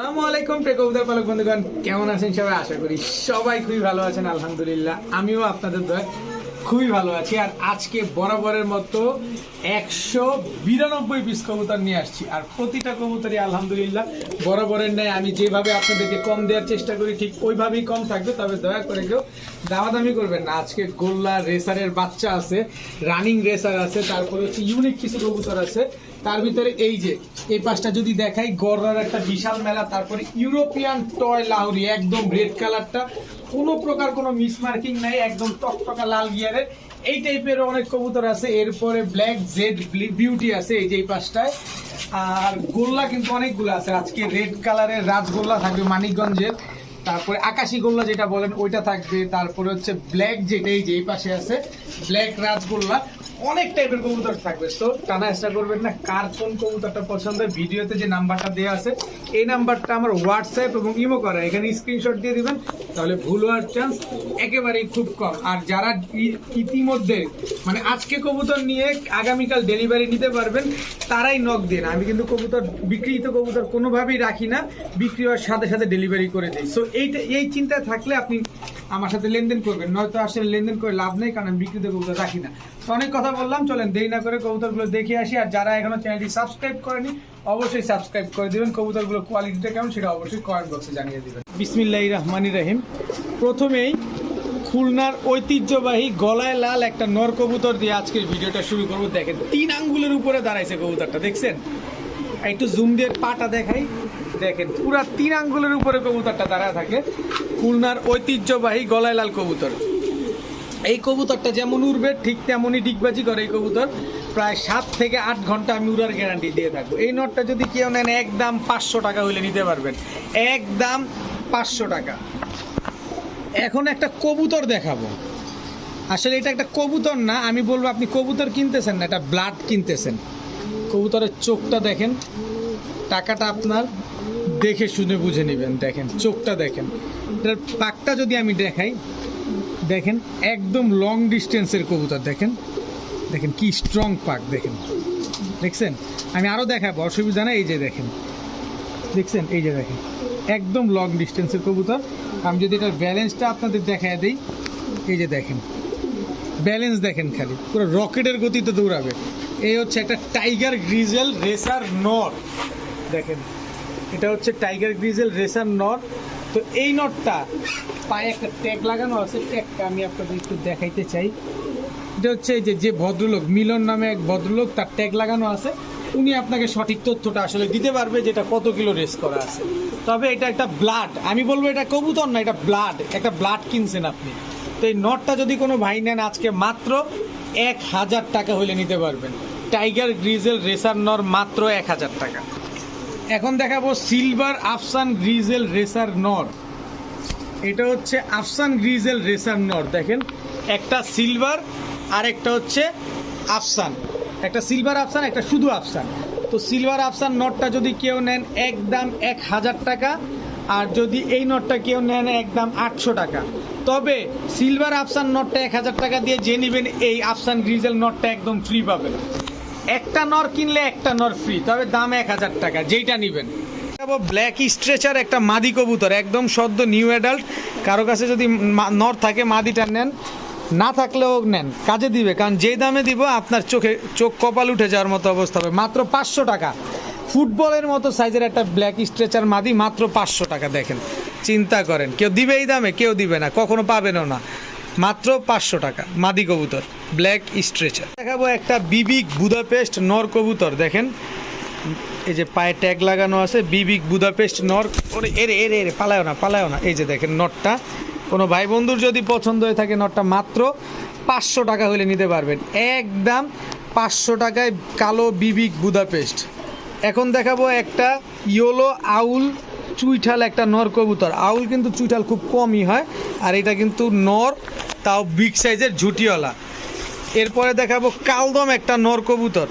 আসসালামু আলাইকুম কবুতর পালক বন্ধুগণ, কেমন আছেন সবাই? আশা করি সবাই খুবই ভালো আছেন। আলহামদুলিল্লাহ আমিও আপনাদের দয়ায় খুবই ভালো আছি। আর আজকে বরাবরের মতো 192 পিস কবুতর নিয়ে আসছি। আর প্রতিটা কবুতরই আলহামদুলিল্লাহ বরাবরের ন্যায় আমি যেভাবে আপনাদেরকে কম দেওয়ার চেষ্টা করি ঠিক ওইভাবেই কম থাকবে। তবে দয়া করে কেউ দামাদামি করবেন না। আজকে গোল্লা রেসারের বাচ্চা আছে, রানিং রেসার আছে, তারপরে হচ্ছে ইউনিক কিছু কবুতর আছে। তার ভিতরে এই যে এই পাশটা যদি দেখাই, গড়ার একটা বিশাল মেলা। তারপরে ইউরোপিয়ান টয় লাহোরি, একদম রেড কালারটা, কোনো প্রকার কোনো মিসমার্কিং নাই, একদম টকটকা লাল গিয়ারের এই টাইপের অনেক কবুতর আছে। এরপরে ব্ল্যাক জেড বিউটি আছে এই যে এই পাশটায়। আর গোল্লা কিন্তু অনেকগুলো আছে। আজকে রেড কালারের রাজগোল্লা থাকবে মানিকগঞ্জের, তারপরে আকাশি গোল্লা যেটা বলেন ওইটা থাকবে, তারপরে হচ্ছে ব্ল্যাক যেটা এই যে এই পাশে আছে ব্ল্যাক রাজগোল্লা, অনেক টাইপের কবুতর থাকবে। তো টানা চেষ্টা করবেন না, কার কোন কবুতরটা পছন্দ। ভিডিওতে যে নাম্বারটা দেওয়া আছে এই নাম্বারটা আমার হোয়াটসঅ্যাপ এবং ইমো করা, এখানে স্ক্রিনশট দিয়ে দিবেন, তাহলে ভুল হওয়ার চান্স একেবারেই খুব কম। আর যারা ইতিমধ্যে মানে আজকে কবুতর নিয়ে আগামীকাল ডেলিভারি নিতে পারবেন তারাই নক দেন। আমি কিন্তু কবুতর বিক্রিত কবুতর কোনোভাবেই রাখি না, বিক্রি হওয়ার সাথে সাথে ডেলিভারি করে দিই। সো এই চিন্তায় থাকলে আপনি আমার সাথে লেনদেন করবেন, নয়তো আসলে লেনদেন করে লাভ নেই, কারণ আমি বিক্রিত কবুতর রাখি না। তো অনেক কথা বললাম, চলেন দেরি না করে কবুতরগুলো দেখে আসি। আর যারা এখনো চ্যানেলটি সাবস্ক্রাইব করেনি অবশ্যই সাবস্ক্রাইব করে দিবেন। কবুতরগুলো কোয়ালিটিটা কেমন সেটা অবশ্যই কমেন্ট বক্সে জানিয়ে দিবেন। বিসমিল্লাহির রহমানির রহিম। প্রথমেই খুলনার ঐতিহ্যবাহী গলায় লাল একটা নর কবুতর দিয়ে আজকের ভিডিওটা শুরু করবো। দেখেন 3 আঙ্গুলের উপরে দাঁড়াইছে কবুতরটা, দেখছেন? একটু জুম দিয়ে পাটা দেখাই, দেখেন পুরা 3 আঙ্গুলের উপরে কবুতরটা দাঁড়ায় থাকে। খুলনার ঐতিহ্যবাহী গলায় লাল কবুতর। এই কবুতরটা যেমন উড়বে ঠিক তেমনই ডিগবাজি করে এই কবুতর। প্রায় 7 থেকে 8 ঘন্টা আমি উড়ার গ্যারান্টি দিয়ে থাকবো। এই নটটা যদি কেউ নেন একদম 500 টাকা হইলে নিতে পারবেন, একদম 500 টাকা। এখন একটা কবুতর দেখাবো। আসলে এটা একটা কবুতর না, আমি বলবো আপনি কবুতর কিনতেছেন না, এটা ব্লাড কিনতেছেন। কবুতরের চোখটা দেখেন, টাকাটা আপনার দেখে শুনে বুঝে নেবেন। দেখেন চোখটা দেখেন, এটার পাকটা যদি আমি দেখাই, দেখেন একদম লং ডিস্টেন্সের কবুতর। দেখেন দেখেন কি স্ট্রং পাক, দেখেন দেখছেন? আমি আরও দেখাবো, অসুবিধা নেই। এই যে দেখেন, দেখছেন? এই যে দেখেন একদম লং ডিস্টেন্সের কবুতর। আমি যদি এটার ব্যালেন্সটা আপনাদের দেখায় দিই, এই যে দেখেন ব্যালেন্স দেখেন, খালি পুরো রকেটের গতিতে দৌড়াবে। এই হচ্ছে একটা টাইগার গ্রিজেল রেসার নর। দেখেন এটা হচ্ছে টাইগার গ্রিজেল রেসার নর। তো এই নটটা পায়ে একটা ট্যাগ লাগানো আছে, ট্যাগটা আমি আপনাদের একটু দেখাইতে চাই। এটা হচ্ছে এই যে ভদ্রলোক মিলন নামে এক ভদ্রলোক, তার ট্যাগ লাগানো আছে। উনি আপনাকে সঠিক তথ্যটা আসলে দিতে পারবে যেটা কত কিলো রেস করা আছে। তবে এটা একটা ব্লাড, আমি বলবো এটা কবুতর না, এটা ব্লাড, একটা ব্লাড কিনছেন আপনি। তো এই নটটা যদি কোনো ভাই নেন আজকে মাত্র 1000 টাকা হইলে নিতে পারবেন। টাইগার গ্রিজেল রেসার নর মাত্র 1000 টাকা। এখন দেখাবো সিলভার আফসান গ্রিজেল রেসার নর। এটা হচ্ছে আফসান গ্রিজেল রেসার নর। দেখেন একটা সিলভার আর একটা হচ্ছে আফসান, একটা সিলভার আফসান একটা শুধু আফসান। তো সিলভার আফসান নটটা যদি কেউ নেন একদম 1000 টাকা, আর যদি এই নটটা কেউ নেন একদম 800 টাকা। তবে সিলভার আফসান নটটা 1000 টাকা দিয়ে যে নেবেন এই আফসান গ্রিজেল নটটা একদম ফ্রি পাবেন। একটা নর কিনলে একটা নর ফ্রি, তবে দাম 1000 টাকা যেইটা নেবেন। ব্ল্যাক স্ট্রেচার একটা মাদি কবুতর, একদম সদ্য নিউ অ্যাডাল্ট। কারো কাছে যদি নর থাকে মাদিটা নেন, না থাকলেও নেন, কাজে দিবে। কারণ যেই দামে দিব আপনার চোখ কপাল উঠে যাওয়ার মতো অবস্থা হবে। মাত্র 500 টাকা। ফুটবলের মতো সাইজের একটা ব্ল্যাক স্ট্রেচার মাদি, মাত্র 500 টাকা। দেখেন চিন্তা করেন, কেউ দিবে এই দামে? কেউ দিবে না, কখনো পাবেনও না। মাত্র 500 টাকা মাদি কবুতর ব্ল্যাক স্ট্রেচার। দেখাবো একটা বিবিক বুদাপেস্ট নর কবুতর। দেখেন এই যে পায়ে ট্যাগ লাগানো আছে, বিবিক বুদাপেস্ট নর। এর পালায়ও না। এই যে দেখেন নটটা, কোনো ভাই বন্ধুর যদি পছন্দ হয়ে থাকে নটটা মাত্র 500 টাকা হলে নিতে পারবেন, একদম 500 টাকায় কালো বিবিক বুদাপেস্ট। এখন দেখাবো একটা ইয়েলো আউল চুইঠাল একটা নর কবুতর। আউল কিন্তু চুইঠাল খুব কমই হয়, আর এটা কিন্তু নর, তাও বিগ সাইজের ঝুটিওয়ালা। এরপরে দেখাবো কালদম একটা নর কবুতর,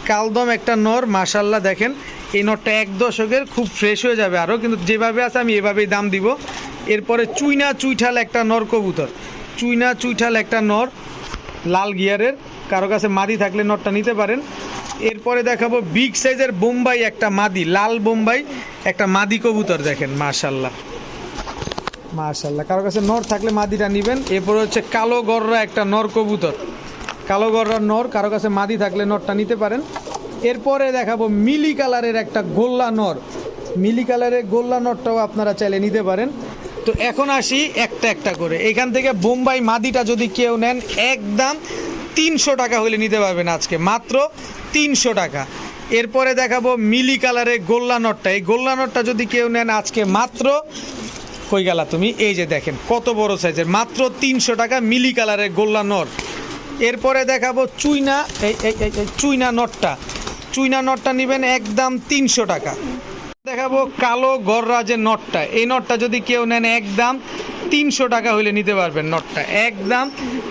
কালদম একটা নর। মাশাল্লাহ দেখেন এই নরটা 1 দশকের, খুব ফ্রেশ হয়ে যাবে আরও, কিন্তু যেভাবে আছে আমি এভাবেই দাম দিব। এরপরে চুইনা চুইঠাল একটা নর কবুতর, চুইনা চুইঠাল একটা নর লাল গিয়ারের। কারো কাছে মাদি থাকলে নরটা নিতে পারেন। এরপরে দেখাবো বিগ সাইজের বোম্বাই একটা মাদি, লাল বোম্বাই একটা মাদি কবুতর। দেখেন মাশাল্লাহ মাশাল্লাহ, কারো কাছে নর থাকলে মাদিটা নেবেন। এরপরে হচ্ছে কালো গররা একটা নর কবুতর, কালো গররার নর, কারো কাছে মাদি থাকলে নরটা নিতে পারেন। এরপরে দেখাবো মিলি কালারের একটা গোল্লা নর, মিলি কালারের গোল্লা নরটাও আপনারা চাইলে নিতে পারেন। তো এখন আসি একটা একটা করে। এখান থেকে বোম্বাই মাদিটা যদি কেউ নেন একদম 300 টাকা হলে নিতে পারবেন আজকে, মাত্র 300 টাকা। এরপরে দেখাবো মিলি কালারের গোল্লা নটটা, এই গোল্লা নটটা যদি কেউ নেন আজকে মাত্র, কই গেলা তুমি, এই যে দেখেন কত বড় সাইজের, মাত্র 300 টাকা মিলি কালারের গোল্লা নট। এরপরে দেখাবো চুইনা, এই চুইনা নটটা, চুইনা নটটা নেবেন একদম 300 টাকা। দেখাবো কালো গররা যে নটটা, এই নটটা যদি কেউ নেন একদম 300 টাকা হইলে নিতে পারবেন নটটা, একদম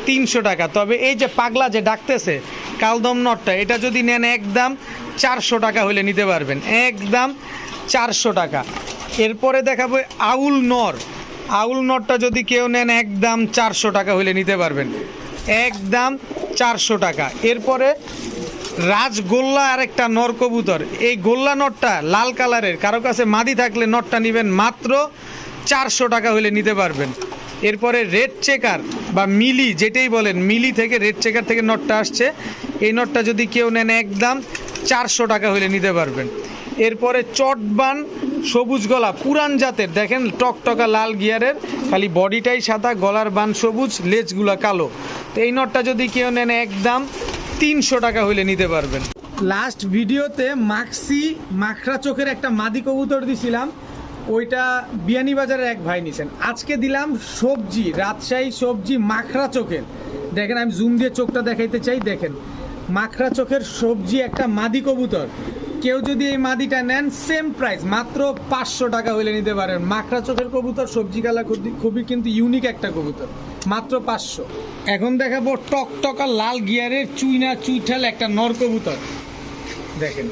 300 টাকা। তবে এই যে পাগলা যে ডাকতেছে কালদম নটটা, এটা যদি নেন একদম 400 টাকা হইলে নিতে পারবেন, একদম 400 টাকা। এরপরে দেখাবো আউল নর, আউল নরটা যদি কেউ নেন একদম 400 টাকা হইলে নিতে পারবেন, একদম 400 টাকা। এরপরে রাজগোল্লা আর একটা নর কবুতর, এই গোল্লা নটটা লাল কালারের, কারো কাছে মাদি থাকলে নটটা নেবেন মাত্র 400 টাকা হলে নিতে পারবেন। এরপরে রেড চেকার বা মিলি যেটাই বলেন, মিলি থেকে রেড চেকার থেকে নটটা আসছে, এই নটটা যদি কেউ নেন একদম 400 টাকা হলে নিতে পারবেন। এরপরে চটবান সবুজ গলা পুরান জাতের, দেখেন টকটকা লাল গিয়ারের, খালি বডিটাই সাদা, গলার বান সবুজ, লেজগুলা কালো। তো এই নটটা যদি কেউ নেন একদম 300 টাকা হইলে নিতে পারবেন। লাস্ট ভিডিওতে মাক্সি মাখরা চোখের একটা মাদি কবুতর দিছিলাম, ওইটা বিয়ানীবাজারের এক ভাই নিছেন। আজকে দিলাম সবজি, রাজশাহী সবজি মাখরা চোখের। দেখেন আমি জুম দিয়ে চোখটা দেখাইতে চাই, দেখেন মাখরা চোখের সবজি একটা মাদি কবুতর। কেউ যদি এই মাদিটা নেন সেম প্রাইস, মাত্র 500 টাকা হইলে নিতে পারেন। মাখরা চোখের কবুতর, সবজি কালার, খুবই কিন্তু ইউনিক একটা কবুতর, মাত্র 500। এখন দেখাবো টকটকা লাল গিয়ারের চুইনা চুইঠাল একটা নর কবুতর। দেখেন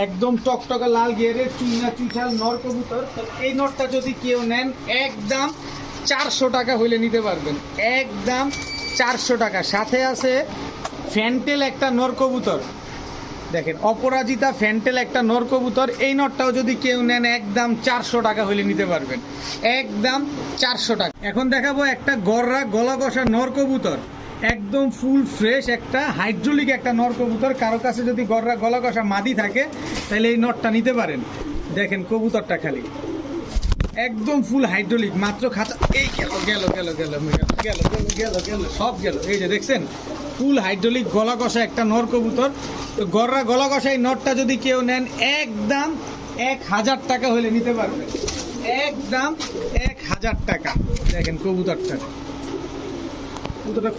একদম টকটকা লাল গিয়ারের চুইনা চুইঠাল নর কবুতর। তো এই নরটা যদি কেউ নেন একদম 400 টাকা হইলে নিতে পারবেন, একদম 400 টাকা। সাথে আছে ফ্যান্টেল একটা নর কবুতর, দেখেন অপরাজিতা ফ্যান্টেল একটা নর কবুতর, এই নটটাও যদি কেউ নেন একদম 400 টাকা হইলে নিতে পারবেন, একদম 400 টাকা। এখন দেখাবো একটা গররা গলা কষা নর কবুতর, একদম ফুল ফ্রেশ একটা হাইড্রোলিক একটা নর কবুতর। কারো কাছে যদি গররা গলা কষা মাদি থাকে তাহলে এই নটটা নিতে পারেন। দেখেন কবুতরটা খালি একদম ফুল হাইড্রোলিক, মাত্র খাঁচা, এই গেল গেল গেল গেল গেল গেল গেল সব গেল, এই যে দেখছেন ফুল হাইড্রোলিক গলা কষা একটা নর কবুতর। তো গররা গলা কষা এই নটটা যদি কেউ নেন একদম 1000 টাকা হলে নিতে পারবেন, একদম 1000 টাকা। দেখেন কবুতরটা, কবুতরটা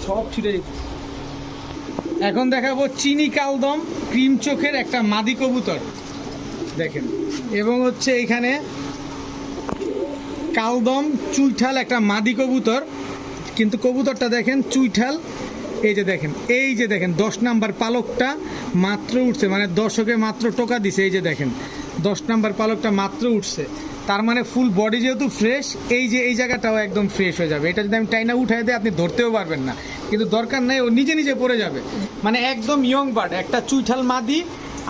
সব ছিঁড়ে। এখন দেখাবো চিনি কালদম ক্রিম চোখের একটা মাদি কবুতর, দেখেন, এবং হচ্ছে এখানে কালদম চুইঠাল একটা মাদি কবুতর, কিন্তু কবুতরটা দেখেন চুইঠাল। এই যে দেখেন, এই যে দেখেন 10 নাম্বার পালকটা মাত্র উঠছে, মানে দর্শকে মাত্র টোকা দিছে, এই যে দেখেন 10 নাম্বার পালকটা মাত্র উঠছে, তার মানে ফুল বডি যেহেতু ফ্রেশ, এই যে এই জায়গাটাও একদম ফ্রেশ হয়ে যাবে। এটা যদি আমি টাইনা উঠাই দিই আপনি ধরতেও পারবেন না, কিন্তু দরকার নেই, ও নিজে নিজে পড়ে যাবে। মানে একদম ইয়ং বার্ড, একটা চুইঠাল মাদি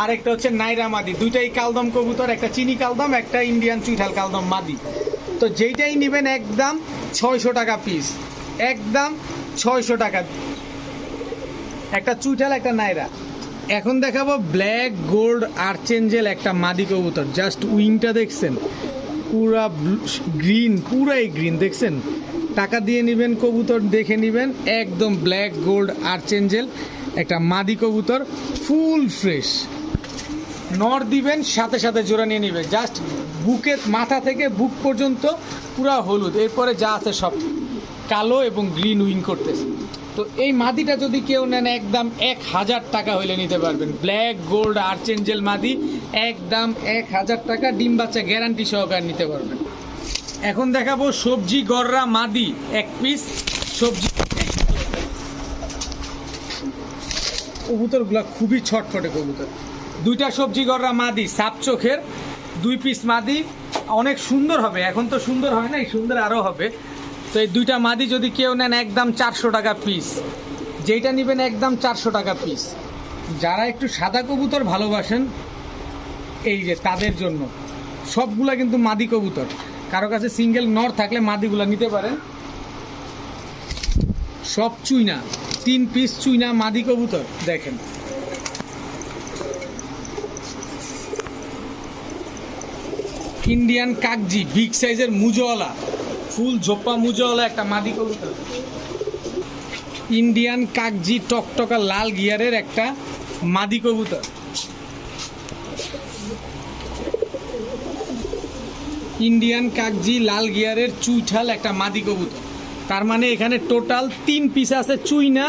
আর একটা হচ্ছে নাইরা মাদি, দুইটাই কালদম কবুতর, একটা চিনি কালদম, একটা ইন্ডিয়ান চুইঠাল কালদম মাদি। তো যেইটাই নেবেন একদম 600 টাকা পিস, একদম 600 টাকা, একটা চুইঠাল একটা নাইরা। এখন দেখাবো ব্ল্যাক গোল্ড আর্চেঞ্জেল একটা মাদি কবুতর, জাস্ট উইংটা দেখছেন পুরা গ্রিন, পুরাই গ্রিন দেখছেন। টাকা দিয়ে নেবেন কবুতর দেখে নেবেন, একদম ব্ল্যাক গোল্ড আর্চেঞ্জেল একটা মাদি কবুতর, ফুল ফ্রেশ। নর দিবেন সাথে সাথে জোড়া নিয়ে নেবে, জাস্ট বুকের মাথা থেকে বুক পর্যন্ত পুরা হলুদ, এরপরে যা আছে সব কালো এবং গ্রিন উইং করতেছে। তো এই মাদিটা যদি কেউ নেন একদম 1000 টাকা হইলে নিতে পারবেন, ব্ল্যাক গোল্ড আর্চেঞ্জেল মাদি, একদম 1000 টাকা, ডিম বাচ্চা গ্যারান্টি সহকারে নিতে পারবেন। এখন দেখাবো সবজি গররা মাদি, এক পিস সবজি। কবুতরগুলা খুবই ছটফটে কবুতর, দুইটা সবজি গররা মাদি সাপ চোখের, 2 পিস মাদি, অনেক সুন্দর হবে। এখন তো সুন্দর হয় না, সুন্দর আরও হবে। তো এই দুইটা মাদি যদি কেউ নেন একদম 400 টাকা পিস, যেইটা নেবেন একদম 400 টাকা পিস। যারা একটু সাদা কবুতর ভালোবাসেন এই যে তাদের জন্য সবগুলা কিন্তু মাদি কবুতর। কারো কাছে সিঙ্গেল নর থাকলে মাদিগুলা নিতে পারেন। সব চুইনা, 3 পিস চুইনা মাদি কবুতর দেখেন। ইন্ডিয়ান কাকজি বিগ সাইজের মুজওয়ালা, ফুল ঝোপ্পা মুজওয়ালা একটা মাদি কবুতর। ইন্ডিয়ান কাকজি টকটকা লাল গিয়ারের একটা মাদি কবুতর। ইন্ডিয়ান কাকজি লাল গিয়ারের চুইঠাল একটা মাদি কবুতর। তার মানে এখানে টোটাল 3 পিস আছে চুইনা,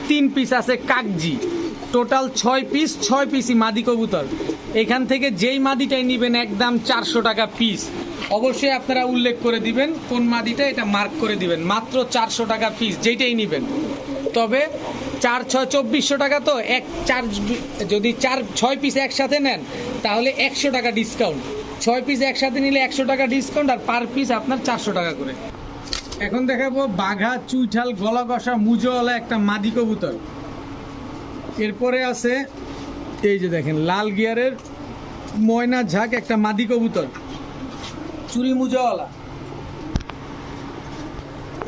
3 পিস আছে কাকজি, টোটাল 6 পিস, 6 পিসই মাদি কবুতর। এখান থেকে যেই মাদিটাই নেবেন একদম 400 টাকা পিস। অবশ্যই আপনারা উল্লেখ করে দিবেন কোন মাদিটা, এটা মার্ক করে দিবেন। মাত্র 400 টাকা পিস যেইটাই নেবেন। তবে 4 6 2400 টাকা, তো যদি 6 পিস একসাথে নেন তাহলে 100 টাকা ডিসকাউন্ট। 6 পিস একসাথে নিলে 100 টাকা ডিসকাউন্ট, আর পার পিস আপনার 400 টাকা করে। এখন দেখাবো বাঘা চুইঠাল গলা কষা মুজওয়ালা একটা মাদি কবুতর। এরপরে আছে এই যে দেখেন লাল গিয়ারের ময়না ঝাঁক একটা মাদি কবুতর, চুরি মুজওয়ালা।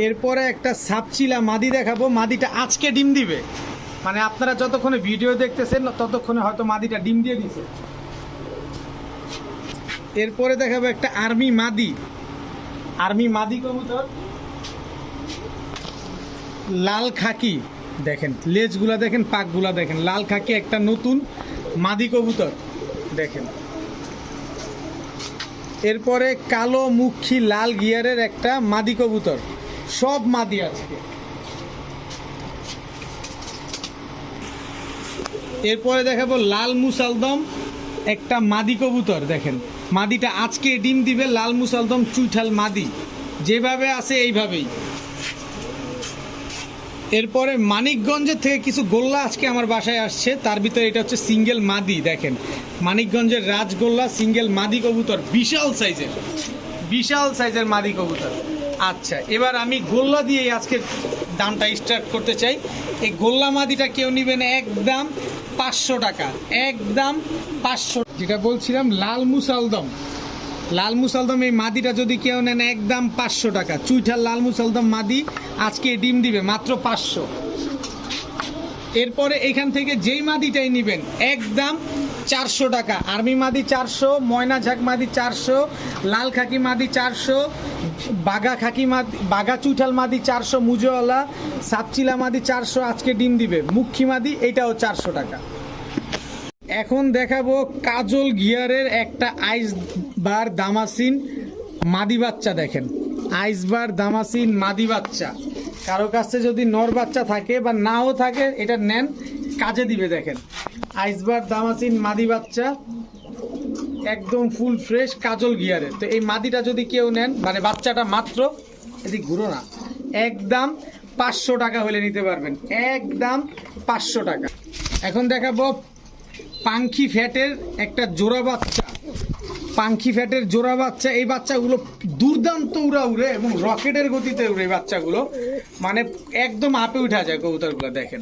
এরপরে একটা সাপচিলা মাদি দেখাবো। মাদিটা আজকে ডিম দিবে, মানে আপনারা যতক্ষণে ভিডিও দেখতেছেন ততক্ষণে হয়তো মাদিটা ডিম দিয়ে দিছে। এরপরে দেখাবো একটা আর্মি মাদি কবুতর, লাল খাকি। দেখেন লেজগুলা দেখেন, পাকগুলা দেখেন, লাল খাকি একটা নতুন মাদি কবুতর দেখেন। এরপরে কালো মুখী লাল গিয়ারের একটা মাদি কবুতর, সব মাদি আজকে। এরপরে দেখাবো লাল মুসালদম একটা মাদি কবুতর। দেখেন মাদিটা আজকে ডিম দিবে, লাল মুসালদম চুইঠাল মাদি, যেভাবে আছে এইভাবেই। এরপরে মানিকগঞ্জের থেকে কিছু গোল্লা আজকে আমার বাসায় আসছে, তার ভিতরে এটা হচ্ছে সিঙ্গেল মাদি। দেখেন মানিকগঞ্জের রাজগোল্লা সিঙ্গেল মাদি কবুতর, বিশাল সাইজের মাদি কবুতর। আচ্ছা, এবার আমি গোল্লা দিয়ে আজকের দামটা স্টার্ট করতে চাই। এই গোল্লা মাদিটা কেউ নেবেন একদম 500 টাকা, একদম 500। যেটা বলছিলাম লাল মুসালদম এই মাদিটা যদি কেউ নেন একদম 500 টাকা। চুইঠাল লাল মুসালদম মাদি আজকে ডিম দিবে মাত্র 500। এরপরে এখান থেকে যেই মাদিটাই নেবেন একদম 400 টাকা। আর্মি মাদি 400, ময়না ঝাঁক মাদি 400, লাল খাকি মাদি 400, বাঘা চুইঠাল মাদি 400 মুজওয়ালা, সাপচিলা মাদি 400 আজকে ডিম দিবে। মুখী মাদি এটাও 400 টাকা। এখন দেখাবো কাজল গিয়ারের একটা আইসবার দামাসিন মাদি বাচ্চা। দেখেন আইসবার দামাসিন মাদি বাচ্চা, কারো কাছে যদি নর বাচ্চা থাকে বা নাও থাকে এটা নেন, কাজে দিবে। দেখেন আইসবার দামাসিন মাদি বাচ্চা একদম ফুল ফ্রেশ কাজল গিয়ারের। তো এই মাদিটা যদি কেউ নেন, মানে বাচ্চাটা মাত্র, এদিক ঘুরো না, একদম 500 টাকা হলে নিতে পারবেন, একদম 500 টাকা। এখন দেখাবো পাঙ্খি ফ্যাটের একটা জোড়া বাচ্চা, এই বাচ্চাগুলো দুর্দান্ত উড়ে এবং রকেটের গতিতে উড়ে। এই বাচ্চাগুলো মানে একদম আপে উঠা যায় কবুতরগুলো। দেখেন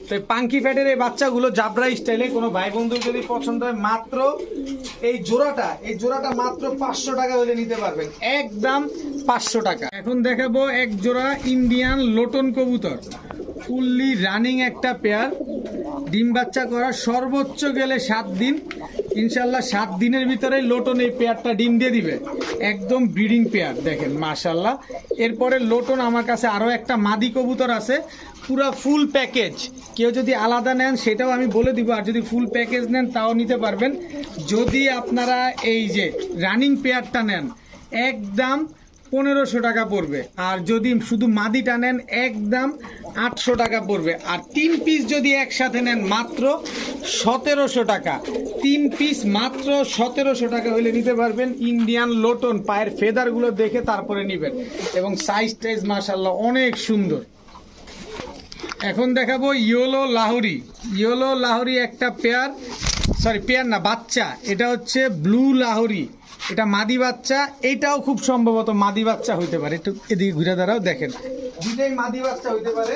তো এই পাঙ্খি ফ্যাটের এই বাচ্চাগুলো জাবরা স্টাইলে কোনো ভাই বন্ধু যদি পছন্দ হয়, মাত্র এই জোড়াটা মাত্র 500 টাকা হলে নিতে পারবেন, একদম 500 টাকা। এখন দেখাবো এক জোড়া ইন্ডিয়ান লোটন কবুতর, ফুললি রানিং একটা পেয়ার, ডিম বাচ্চা করা সর্বোচ্চ গেলে 7 দিন। ইনশাল্লাহ 7 দিনের ভিতরে লোটন এই পেয়ারটা ডিম দিয়ে দিবে, একদম ব্রিডিং পেয়ার। দেখেন মাশাল্লাহ। এরপরে লোটন আমার কাছে আরও একটা মাদি কবুতর আছে, পুরো ফুল প্যাকেজ। কেউ যদি আলাদা নেন সেটাও আমি বলে দিব, আর যদি ফুল প্যাকেজ নেন তাও নিতে পারবেন। যদি আপনারা এই যে রানিং পেয়ারটা নেন একদম 1500 টাকা পড়বে, আর যদি শুধু মাদিটা নেন একদম 800 টাকা পড়বে, আর 3 পিস যদি একসাথে নেন মাত্র 1700 টাকা। 3 পিস মাত্র 1700 টাকা হলে নিতে পারবেন। ইন্ডিয়ান লোটন, পায়ের ফেদারগুলো দেখে তারপরে নেবেন, এবং সাইজ মাশাআল্লাহ অনেক সুন্দর। এখন দেখাবো ইয়েলো লাহোরি একটা বাচ্চা। এটা হচ্ছে ব্লু লাহোরি, এটা মাদি বাচ্চা। এটাও খুব সম্ভবত মাদি বাচ্চা হইতে পারে, একটু এদিকে ঘুরে দাঁড়াও। দেখেন দুইটাই মাদি বাচ্চা হইতে পারে।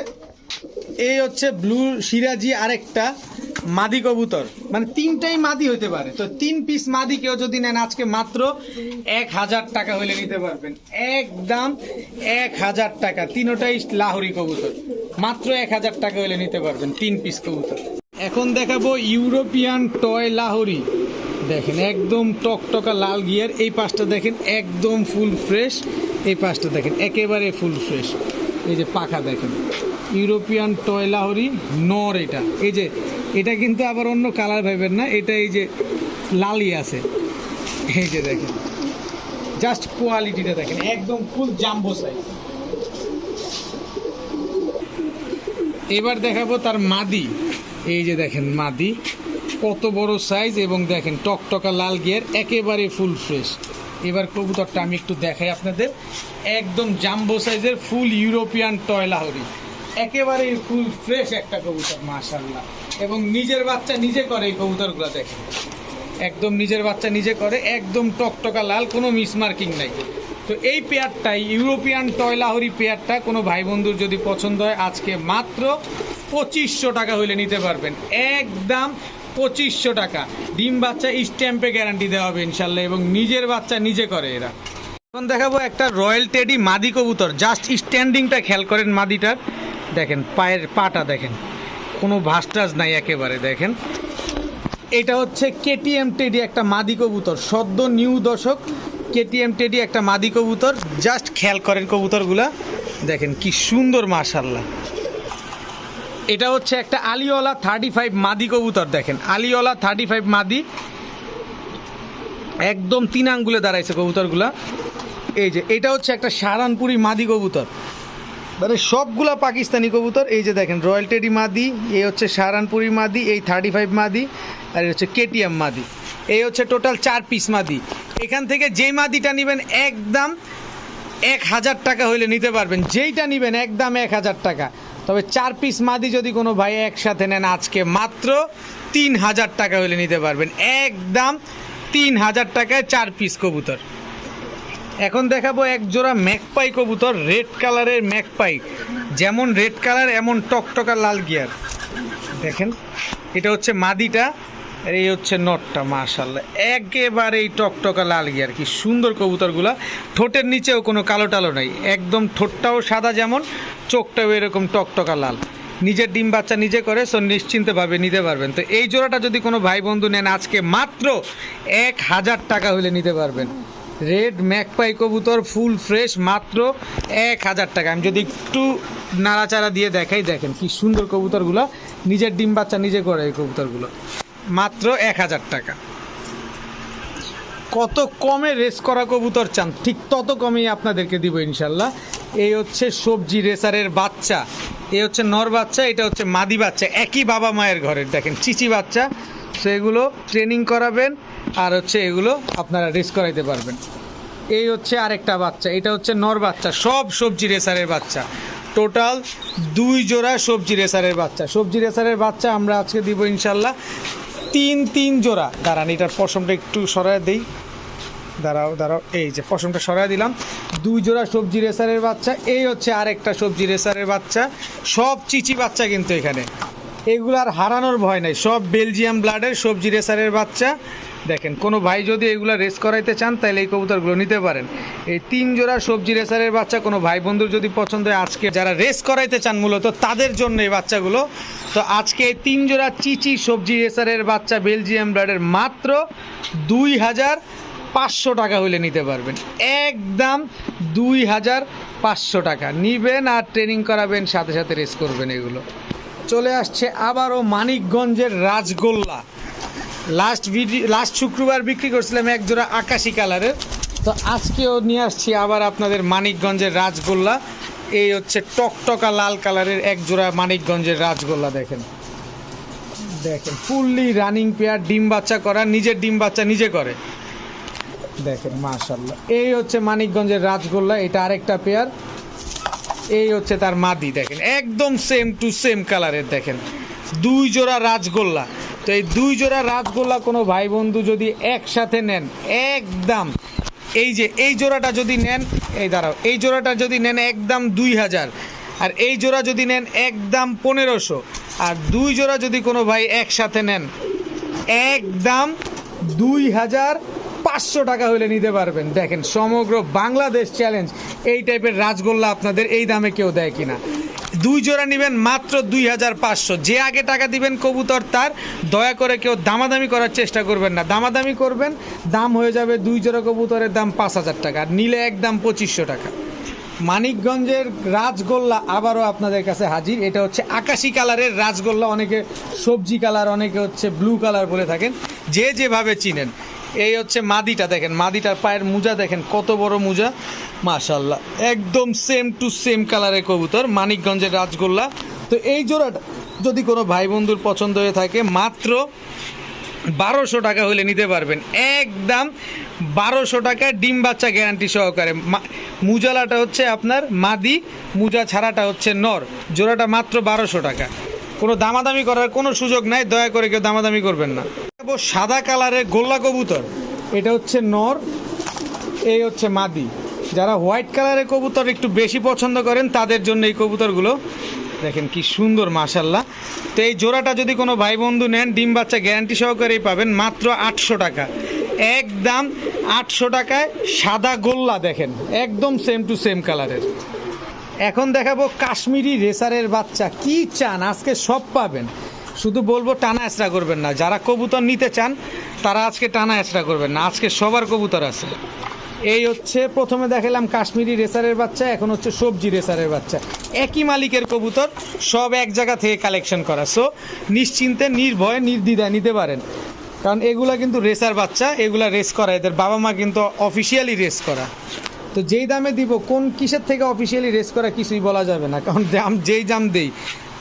এই হচ্ছে ব্লু সিরাজি আরেকটা, মাদি কবুতর, মানে তিনটাই মাদি হইতে পারে। তো 3 পিস মাদি কেউ যদি নেন আজকে মাত্র 1000 টাকা হলে নিতে পারবেন, একদম 1000 টাকা। তিনটাই লাহোরি কবুতর, মাত্র 1000 টাকা হলে নিতে পারবেন 3 পিস কবুতর। এখন দেখাবো ইউরোপিয়ান টয় লাহোরি, দেখেন একদম টকটকা লাল গিয়ার। এই পাশটা দেখেন একদম ফুল ফ্রেশ, এই পাশটা দেখেন একেবারে ফুল ফ্রেশ। এই যে পাখা দেখেন, ইউরোপিয়ান টয় লাহোরি নর। এটা কিন্তু আবার অন্য কালার ভাইবেন না, এটা এই যে লালই আছে। এই যে দেখেন জাস্ট কোয়ালিটিটা দেখেন, একদম ফুল জাম্বো সাইজ। এবার দেখাবো তার মাদি। এই যে দেখেন মাদি কত বড় সাইজ, এবং দেখেন টকটকা লাল গিয়ার, একেবারে ফুল ফ্রেশ। এবার কবুতরটা আমি একটু দেখাই আপনাদের, একদম জাম্বো সাইজের ফুল ইউরোপিয়ান টয় লাহোরি, একেবারে ফুল ফ্রেশ একটা কবুতর মাশাআল্লাহ। এবং নিজের বাচ্চা নিজে করে এই কবুতরগুলো, দেখেন একদম নিজের বাচ্চা নিজে করে, একদম টকটকা লাল, কোনো মিসমার্কিং নাই। তো এই পেয়ারটাই ইউরোপিয়ান টয় লাহোরি পেয়ারটা কোনো ভাই বন্ধুর যদি পছন্দ হয় আজকে মাত্র 2500 টাকা হলে নিতে পারবেন, একদম 2500 টাকা। ডিম বাচ্চা স্ট্যাম্পে গ্যারান্টি দেওয়া হবে ইনশাল্লাহ, এবং নিজের বাচ্চা নিজে করে এরা। এখন দেখাবো একটা রয়্যাল টেডি মাদি কবুতর, জাস্ট স্ট্যান্ডিংটা খেয়াল করেন মাদিটার, দেখেন পায়ের পাটা দেখেন, কোনো ভাস্টাজ নাই একেবারে। দেখেন এটা হচ্ছে কেটিএম টেডি একটা মাদি কবুতর, সদ্য নিউ দশক কেটিএম টেডি একটা মাদি কবুতর। জাস্ট খেয়াল করেন কবুতরগুলা, দেখেন কি সুন্দর মাশাআল্লাহ। এটা হচ্ছে একটা আলিওয়ালা 35 মাদি কবুতর, দেখেন আলিওয়ালা 35 মাদি, একদম 3 আঙ্গুলে দাঁড়াইছে কবুতরগুলা। এই যে এটা হচ্ছে একটা সাহারানপুরি মাদি কবুতর, মানে সবগুলা পাকিস্তানি কবুতর। এই যে দেখেন রয়্যাল টেডি মাদি, এই হচ্ছে সাহারানপুরি মাদি, এই 35 মাদি, আর এই হচ্ছে কেটিএম মাদি। এই হচ্ছে টোটাল 4 পিস মাদি। এখান থেকে যেই মাদিটা নেবেন একদম 1000 টাকা হইলে নিতে পারবেন, যেইটা নেবেন একদম 1000 টাকা। তবে 4 পিস মাদি যদি কোনো ভাই একসাথে নেন আজকে মাত্র 3000 টাকা হলে নিতে পারবেন, একদম 3000 টাকায় 4 পিস কবুতর। এখন দেখাবো এক জোড়া ম্যাকপাই কবুতর, রেড কালারের ম্যাকপাই, যেমন রেড কালার এমন টকটকা লাল গিয়ার। দেখেন এটা হচ্ছে মাদিটা, আর এই হচ্ছে নটটা মাশাআল্লাহ, একেবারেই টকটকা লাল গিয়ার। কি সুন্দর কবুতরগুলা, ঠোঁটের নিচেও কোনো কালো টালো নাই, একদম ঠোঁটটাও সাদা যেমন, চোখটাও এরকম টকটকা লাল। নিজের ডিম বাচ্চা নিজে করে, সো নিশ্চিন্তভাবে নিতে পারবেন। তো এই জোড়াটা যদি কোনো ভাই বন্ধু নেন আজকে মাত্র 1000 টাকা হলে নিতে পারবেন। রেড ম্যাকপাই কবুতর ফুল ফ্রেশ, মাত্র 1000 টাকা। আমি যদি একটু নাড়াচাড়া দিয়ে দেখাই, দেখেন কি সুন্দর কবুতরগুলো, নিজের ডিম বাচ্চা নিজে করে এই কবুতরগুলো, মাত্র 1000 টাকা। কত কমে রেস করা কবুতর চান ঠিক তত কমেই আপনাদেরকে দিব ইনশাল্লাহ। এই হচ্ছে সবজি রেসারের বাচ্চা, এই হচ্ছে নর বাচ্চা, এটা হচ্ছে মাদি বাচ্চা, একই বাবা মায়ের ঘরের। দেখেন চিচি বাচ্চা, সেগুলো ট্রেনিং করাবেন, আর হচ্ছে এগুলো আপনারা রেস করাইতে পারবেন। এই হচ্ছে আরেকটা বাচ্চা, এটা হচ্ছে নর বাচ্চা, সব সবজি রেসারের বাচ্চা। টোটাল 2 জোড়া সবজি রেসারের বাচ্চা। সবজি রেসারের বাচ্চা আমরা আজকে দিব ইনশাল্লাহ 3 জোড়া। দাঁড়ান এটার পশমটা একটু সরায় দেই, দাঁড়াও, এই যে পশমটা সরাই দিলাম। 2 জোড়া সবজি রেসারের বাচ্চা। এই হচ্ছে আরেকটা সবজি রেসারের বাচ্চা, সব চিচি বাচ্চা কিন্তু এখানে, এগুলার হারানোর ভয় নাই, সব বেলজিয়াম ব্লাডের সবজি রেসারের বাচ্চা। দেখেন কোনো ভাই যদি এগুলো রেস করাইতে চান তাহলে এই কবুতরগুলো নিতে পারেন। এই 3 জোড়া সবজি রেসারের বাচ্চা কোনো ভাই বন্ধুর যদি পছন্দ হয়, আজকে যারা রেস করাইতে চান মূলত তাদের জন্য এই বাচ্চাগুলো। তো আজকে এই 3 জোড়া চিচি সবজি রেসারের বাচ্চা বেলজিয়াম ব্লাডের মাত্র 2500 টাকা হলে নিতে পারবেন, একদম 2500 টাকা নিবেন, আর ট্রেনিং করাবেন, সাথে সাথে রেস করবেন। এগুলো চলে আসছে আবারও মানিকগঞ্জের রাজগোল্লা। লাস্ট শুক্রবার বিক্রি করছিলাম এক জোড়া আকাশি কালারের, তো আজকেও নিয়ে আসছি আবার আপনাদের মানিকগঞ্জের রাজগোল্লা। এই হচ্ছে টকটকা লাল কালারের এক জোড়া মানিকগঞ্জের রাজগোল্লা। দেখেন ফুললি রানিং পেয়ার, ডিম বাচ্চা করা, নিজের ডিম বাচ্চা নিজে করে। দেখেন মাশাআল্লাহ, এই হচ্ছে মানিকগঞ্জের রাজগোল্লা, এটা আরেকটা পেয়ার। এই হচ্ছে তার মাদি, দেখেন একদম সেম টু সেম কালারের। দেখেন 2 জোড়া রাজগোল্লা। তো এই 2 জোড়া রাজগোল্লা কোনো ভাই বন্ধু যদি একসাথে নেন একদম, এই যে এই জোড়াটা যদি নেন, এই জোড়াটা যদি নেন একদম 2000, আর এই জোড়া যদি নেন একদম 1500, আর 2 জোড়া যদি কোনো ভাই একসাথে নেন একদম 2500 টাকা হলে নিতে পারবেন। দেখেন সমগ্র বাংলাদেশ চ্যালেঞ্জ এই টাইপের রাজগোল্লা আপনাদের এই দামে কেউ দেয় কিনা। 2 জোড়া নেবেন মাত্র 2500। যে আগে টাকা দিবেন কবুতর তার, দয়া করে কেউ দামাদামি করার চেষ্টা করবেন না। দামাদামি করবেন দাম হয়ে যাবে 2 জোড়া কবুতরের দাম 5000 টাকা, আর নিলে একদম 2500 টাকা। মানিকগঞ্জের রাজগোল্লা আবারও আপনাদের কাছে হাজির। এটা হচ্ছে আকাশি কালারের রাজগোল্লা, অনেকে সবজি কালার, অনেকে হচ্ছে ব্লু কালার বলে থাকেন, যে যেভাবে চিনেন। এই হচ্ছে মাদিটা, দেখেন মাদিটার পায়ের মোজা দেখেন কত বড় মোজা, মাশাল্লাহ একদম সেম টু সেম কালারের কবুতর, মানিকগঞ্জের রাজগোল্লা। তো এই জোড়াটা যদি কোনো ভাই বন্ধুর পছন্দ হয়ে থাকে মাত্র 1200 টাকা হলে নিতে পারবেন, একদম 1200 টাকায় ডিম বাচ্চা গ্যারান্টি সহকারে। মুজালাটা হচ্ছে আপনার মাদি, মুজা ছাড়াটা হচ্ছে নর, জোড়াটা মাত্র 1200 টাকা। কোনো দামাদামি করার কোনো সুযোগ নাই, দয়া করে কেউ দামাদামি করবেন না। সাদা কালারের গোল্লা কবুতর, এটা হচ্ছে নর, এই হচ্ছে মাদি। যারা হোয়াইট কালারের কবুতর একটু বেশি পছন্দ করেন তাদের জন্য এই কবুতরগুলো দেখেন কি সুন্দর মাশাল্লাহ। তো এই জোড়াটা যদি কোনো ভাই বন্ধু নেন ডিম বাচ্চা গ্যারান্টি সহকারেই পাবেন মাত্র 800 টাকা, একদম 800 টাকায় সাদা গোল্লা দেখেন একদম সেম টু সেম কালারের। এখন দেখাবো কাশ্মীরি রেসারের বাচ্চা। কি চান আজকে সব পাবেন, শুধু বলবো টানা এসরা করবেন না। যারা কবুতর নিতে চান তারা আজকে টানা এসরা করবেন না, আজকে সবার কবুতর আছে। এই হচ্ছে প্রথমে দেখালাম কাশ্মীরি রেসারের বাচ্চা, এখন হচ্ছে সবজি রেসারের বাচ্চা। একই মালিকের কবুতর, সব এক জায়গা থেকে কালেকশন করা। সো নিশ্চিন্তে নির্ভয়ে নির্দ্বিধায় নিতে পারেন, কারণ এগুলা কিন্তু রেসার বাচ্চা, এগুলা রেস করা, এদের বাবা মা কিন্তু অফিসিয়ালি রেস করা। তো যেই দামে দিব, কোন কিসের থেকে অফিসিয়ালি রেস করা কিছুই বলা যাবে না, কারণ দাম যেই দাম দেই।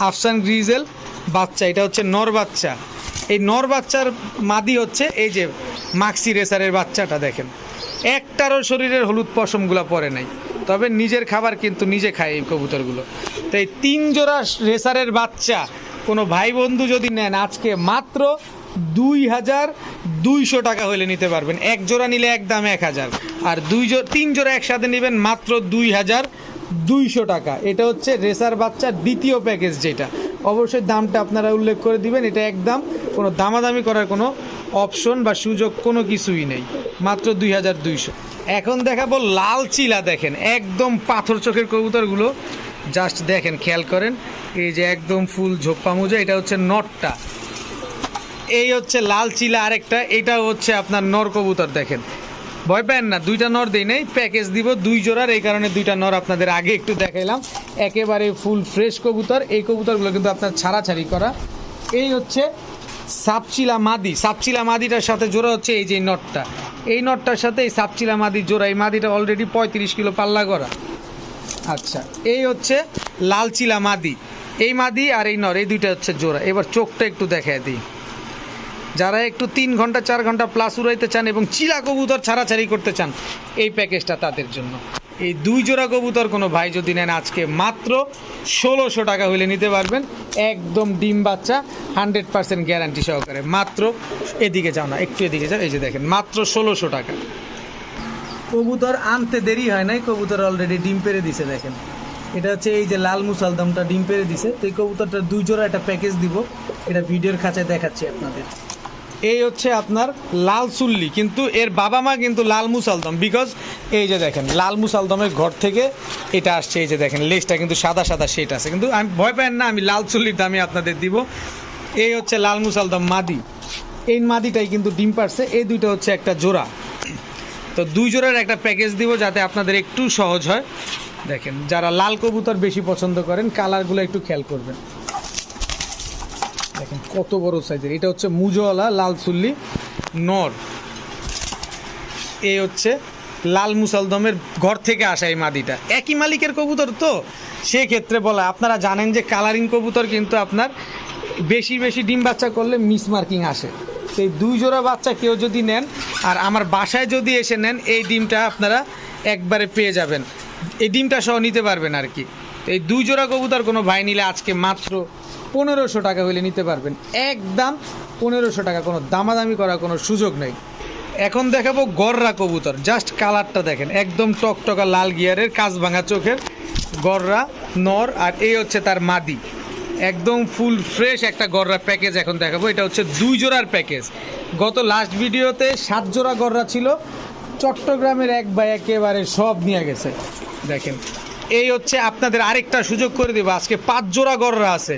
আফসান গ্রিজেল বাচ্চা, এটা হচ্ছে নর বাচ্চা। এই নর বাচ্চার মাদি হচ্ছে এই যে মাক্সি রেসারের বাচ্চাটা দেখেন, একটারও শরীরের হলুদ পশমগুলো পরে নাই, তবে নিজের খাবার কিন্তু নিজে খায় এই কবুতরগুলো। তো এই 3 জোড়া রেসারের বাচ্চা কোনো ভাই বন্ধু যদি নেন আজকে মাত্র 2200 টাকা হলে নিতে পারবেন। এক জোড়া নিলে একদম 1000, আর 3 জোড়া একসাথে নেবেন মাত্র 2200 টাকা। এটা হচ্ছে রেসার বাচ্চার দ্বিতীয় প্যাকেজ, যেটা অবশ্যই দামটা আপনারা উল্লেখ করে দিবেন। এটা একদম কোনো দামাদামি করার কোনো অপশন বা সুযোগ কোনো কিছুই নেই, মাত্র 2200। এখন দেখাবো লাল চিলা, দেখেন একদম পাথর চোখের কবুতরগুলো, জাস্ট দেখেন খেয়াল করেন, এই যে একদম ফুল ঝোপ্পা মোজা, এটা হচ্ছে নটটা। এই হচ্ছে লাল চিলা আরেকটা, এটা হচ্ছে আপনার নর কবুতর। দেখেন ভয় পান না, 2টা নর দেই নাই, প্যাকেজ দিব 2 জোড়ার, এই কারণে 2টা নর আপনাদের আগে একটু দেখাইলাম। একেবারে ফুল ফ্রেশ কবুতর, এই কবুতরগুলো কিন্তু আপনার ছাড়াছাড়ি করা। এই হচ্ছে সাপচিলা মাদি, সাপচিলা মাদিটার সাথে জোড়া হচ্ছে এই যে নটটা, এই নটটার সাথে এই সাপচিলা মাদির জোড়া। এই মাদিটা অলরেডি 35 কিলো পাল্লা করা। আচ্ছা, এই হচ্ছে লাল চিলা মাদি, এই মাদি আর এই নর, এই 2টা হচ্ছে জোড়া। এবার চোখটা একটু দেখায় দিই। যারা একটু 3 ঘন্টা 4 ঘন্টা প্লাস উড়াইতে চান এবং চিলা কবুতর ছাড়াছাড়ি করতে চান, এই প্যাকেজটা তাদের জন্য। এই 2 জোড়া কবুতর কোনো ভাই যদি নেন আজকে মাত্র 1600 টাকা হলে নিতে পারবেন, একদম ডিম বাচ্চা 100% গ্যারান্টি সহকারে। মাত্র এদিকে যাও না, একটু এদিকে যাও, এই যে দেখেন মাত্র 1600 টাকা। কবুতর আনতে দেরি হয় নাই, কবুতর অলরেডি ডিম পেড়ে দিছে। দেখেন এটা হচ্ছে এই যে লাল মুসালদমটা ডিম পেড়ে দিছে। তো এই কবুতরটা 2 জোড়া একটা প্যাকেজ দিব, এটা ভিডিওর খাঁচায় দেখাচ্ছি আপনাদের। এই হচ্ছে আপনার লাল চুল্লি, কিন্তু এর বাবা মা কিন্তু লাল মুসালদম, বিকজ এই যে দেখেন লাল মুসালদমের ঘর থেকে এটা আসছে। এই যে দেখেন লেজটা কিন্তু সাদা সাদা শেড আছে, কিন্তু আমি ভয় পাই না, আমি লাল চুল্লির দামই আপনাদের দিব। এই হচ্ছে লাল মুসালদম মাদি, এই মাদিটাই কিন্তু ডিম পারছে। এই 2টা হচ্ছে একটা জোড়া, তো 2 জোড়ার একটা প্যাকেজ দিব যাতে আপনাদের একটু সহজ হয়। দেখেন যারা লাল কবুতর বেশি পছন্দ করেন, কালারগুলো একটু খেয়াল করবেন। দেখেন কত বড় সাইজের, এটা হচ্ছে মুজওয়ালা লাল চুল্লি নর। এই হচ্ছে লাল মুসালদমের ঘর থেকে আসা এই মাদিটা, একই মালিকের কবুতর। তো সেক্ষেত্রে বলা, আপনারা জানেন যে কালারিং কবুতর কিন্তু আপনার বেশি বেশি ডিম বাচ্চা করলে মিসমার্কিং আসে। সেই 2 জোড়া বাচ্চা কেউ যদি নেন আর আমার বাসায় যদি এসে নেন, এই ডিমটা আপনারা একবারে পেয়ে যাবেন, এই ডিমটা সহ নিতে পারবেন আর কি। এই 2 জোড়া কবুতর কোনো ভাই নিলে আজকে মাত্র 1500 টাকা হলে নিতে পারবেন, একদম 1500 টাকা, কোনো দামাদামি করার কোনো সুযোগ নেই। এখন দেখাবো গররা কবুতর, জাস্ট কালারটা দেখেন একদম টকটকা লাল গিয়ারের কাঁচ ভাঙা চোখের গররা নর, আর এই হচ্ছে তার মাদি। একদম ফুল ফ্রেশ একটা গররা প্যাকেজ এখন দেখাবো। এটা হচ্ছে 2 জোড়ার প্যাকেজ। গত লাস্ট ভিডিওতে 7 জোড়া গররা ছিল, চট্টগ্রামের এক ভাই একেবারে সব নিয়ে গেছে। দেখেন এই হচ্ছে আপনাদের আরেকটা সুযোগ করে দেবো, আজকে 5 জোড়া গররা আছে,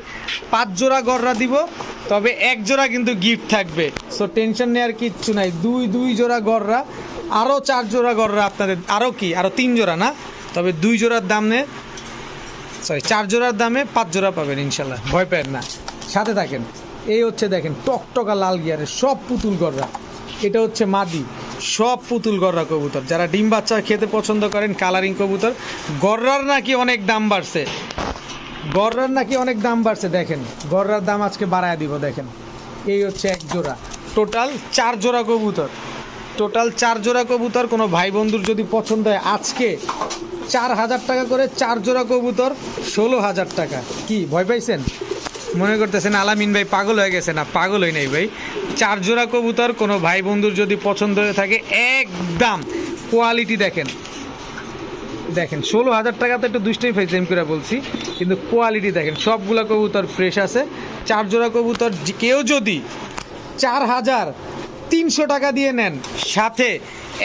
5 জোড়া গররা দিব, তবে 1 জোড়া কিন্তু গিফট থাকবে। সো টেনশন নেওয়ার কিচ্ছু নাই। 2 জোড়া গররা, আরও 4 জোড়া গররা আপনাদের, আরও 3 জোড়া না, তবে 2 জোড়ার দামে 4 জোড়ার দামে 5 জোড়া পাবেন ইনশাল্লাহ, ভয় পেন না, সাথে থাকেন। এই হচ্ছে দেখেন টকটকা লাল গিয়ারের সব পুতুল গররা, এটা হচ্ছে মাদি, সব পুতুল গররা কবুতর। যারা ডিম বাচ্চা খেতে পছন্দ করেন, কালারিং কবুতর। গররার নাকি অনেক দাম বাড়ছে, গররার নাকি অনেক দাম বাড়ছে। দেখেন গররার দাম আজকে বাড়ায় দিব। দেখেন এই হচ্ছে 1 জোড়া, টোটাল 4 জোড়া কবুতর, টোটাল 4 জোড়া কবুতর। কোনো ভাই বন্ধুর যদি পছন্দ হয়, আজকে 4000 টাকা করে 4 জোড়া কবুতর, 16000 টাকা। কি ভয় পাইছেন? মনে করতেছেন আলামিন ভাই পাগল হয়ে গেছে? না, পাগল হই নাই ভাই। 4 জোড়া কবুতর কোনো ভাই বন্ধুর যদি পছন্দ হয়ে থাকে, একদম কোয়ালিটি দেখেন, দেখেন 16000 টাকা তো একটু দুষ্টাই ফাইজলাম করে বলছি, কিন্তু কোয়ালিটি দেখেন, সবগুলা কবুতর ফ্রেশ আছে। 4 জোড়া কবুতর কেউ যদি 4300 টাকা দিয়ে নেন, সাথে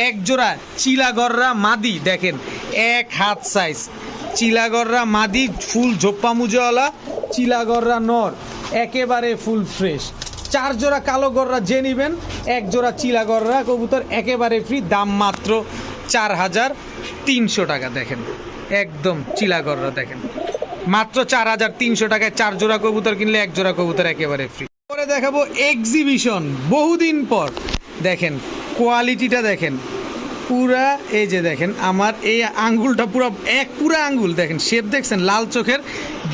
1 জোড়া চিলাগররা মাদি, দেখেন 1 হাত সাইজ চিলাগররা মাদি, ফুল ঝোপ্পা মুজওয়ালা চিলাগররা নর, একেবারে ফুল ফ্রেশ। 4 জোড়া কালো গররা যে নেবেন, 1 জোড়া চিলাগররা কবুতর একেবারে ফ্রি, দাম মাত্র 4300 টাকা। দেখেন একদম চিলাগররা, দেখেন মাত্র 4300 টাকায় 4 জোড়া কবুতর কিনলে 1 জোড়া কবুতর একেবারে ফ্রি। পরে দেখাবো এক্সিবিশন, বহুদিন পর। দেখেন কোয়ালিটিটা দেখেন, পুরা এই যে দেখেন আমার এই আঙ্গুলটা পুরা আঙ্গুল, দেখেন শেপ দেখছেন, লাল চোখের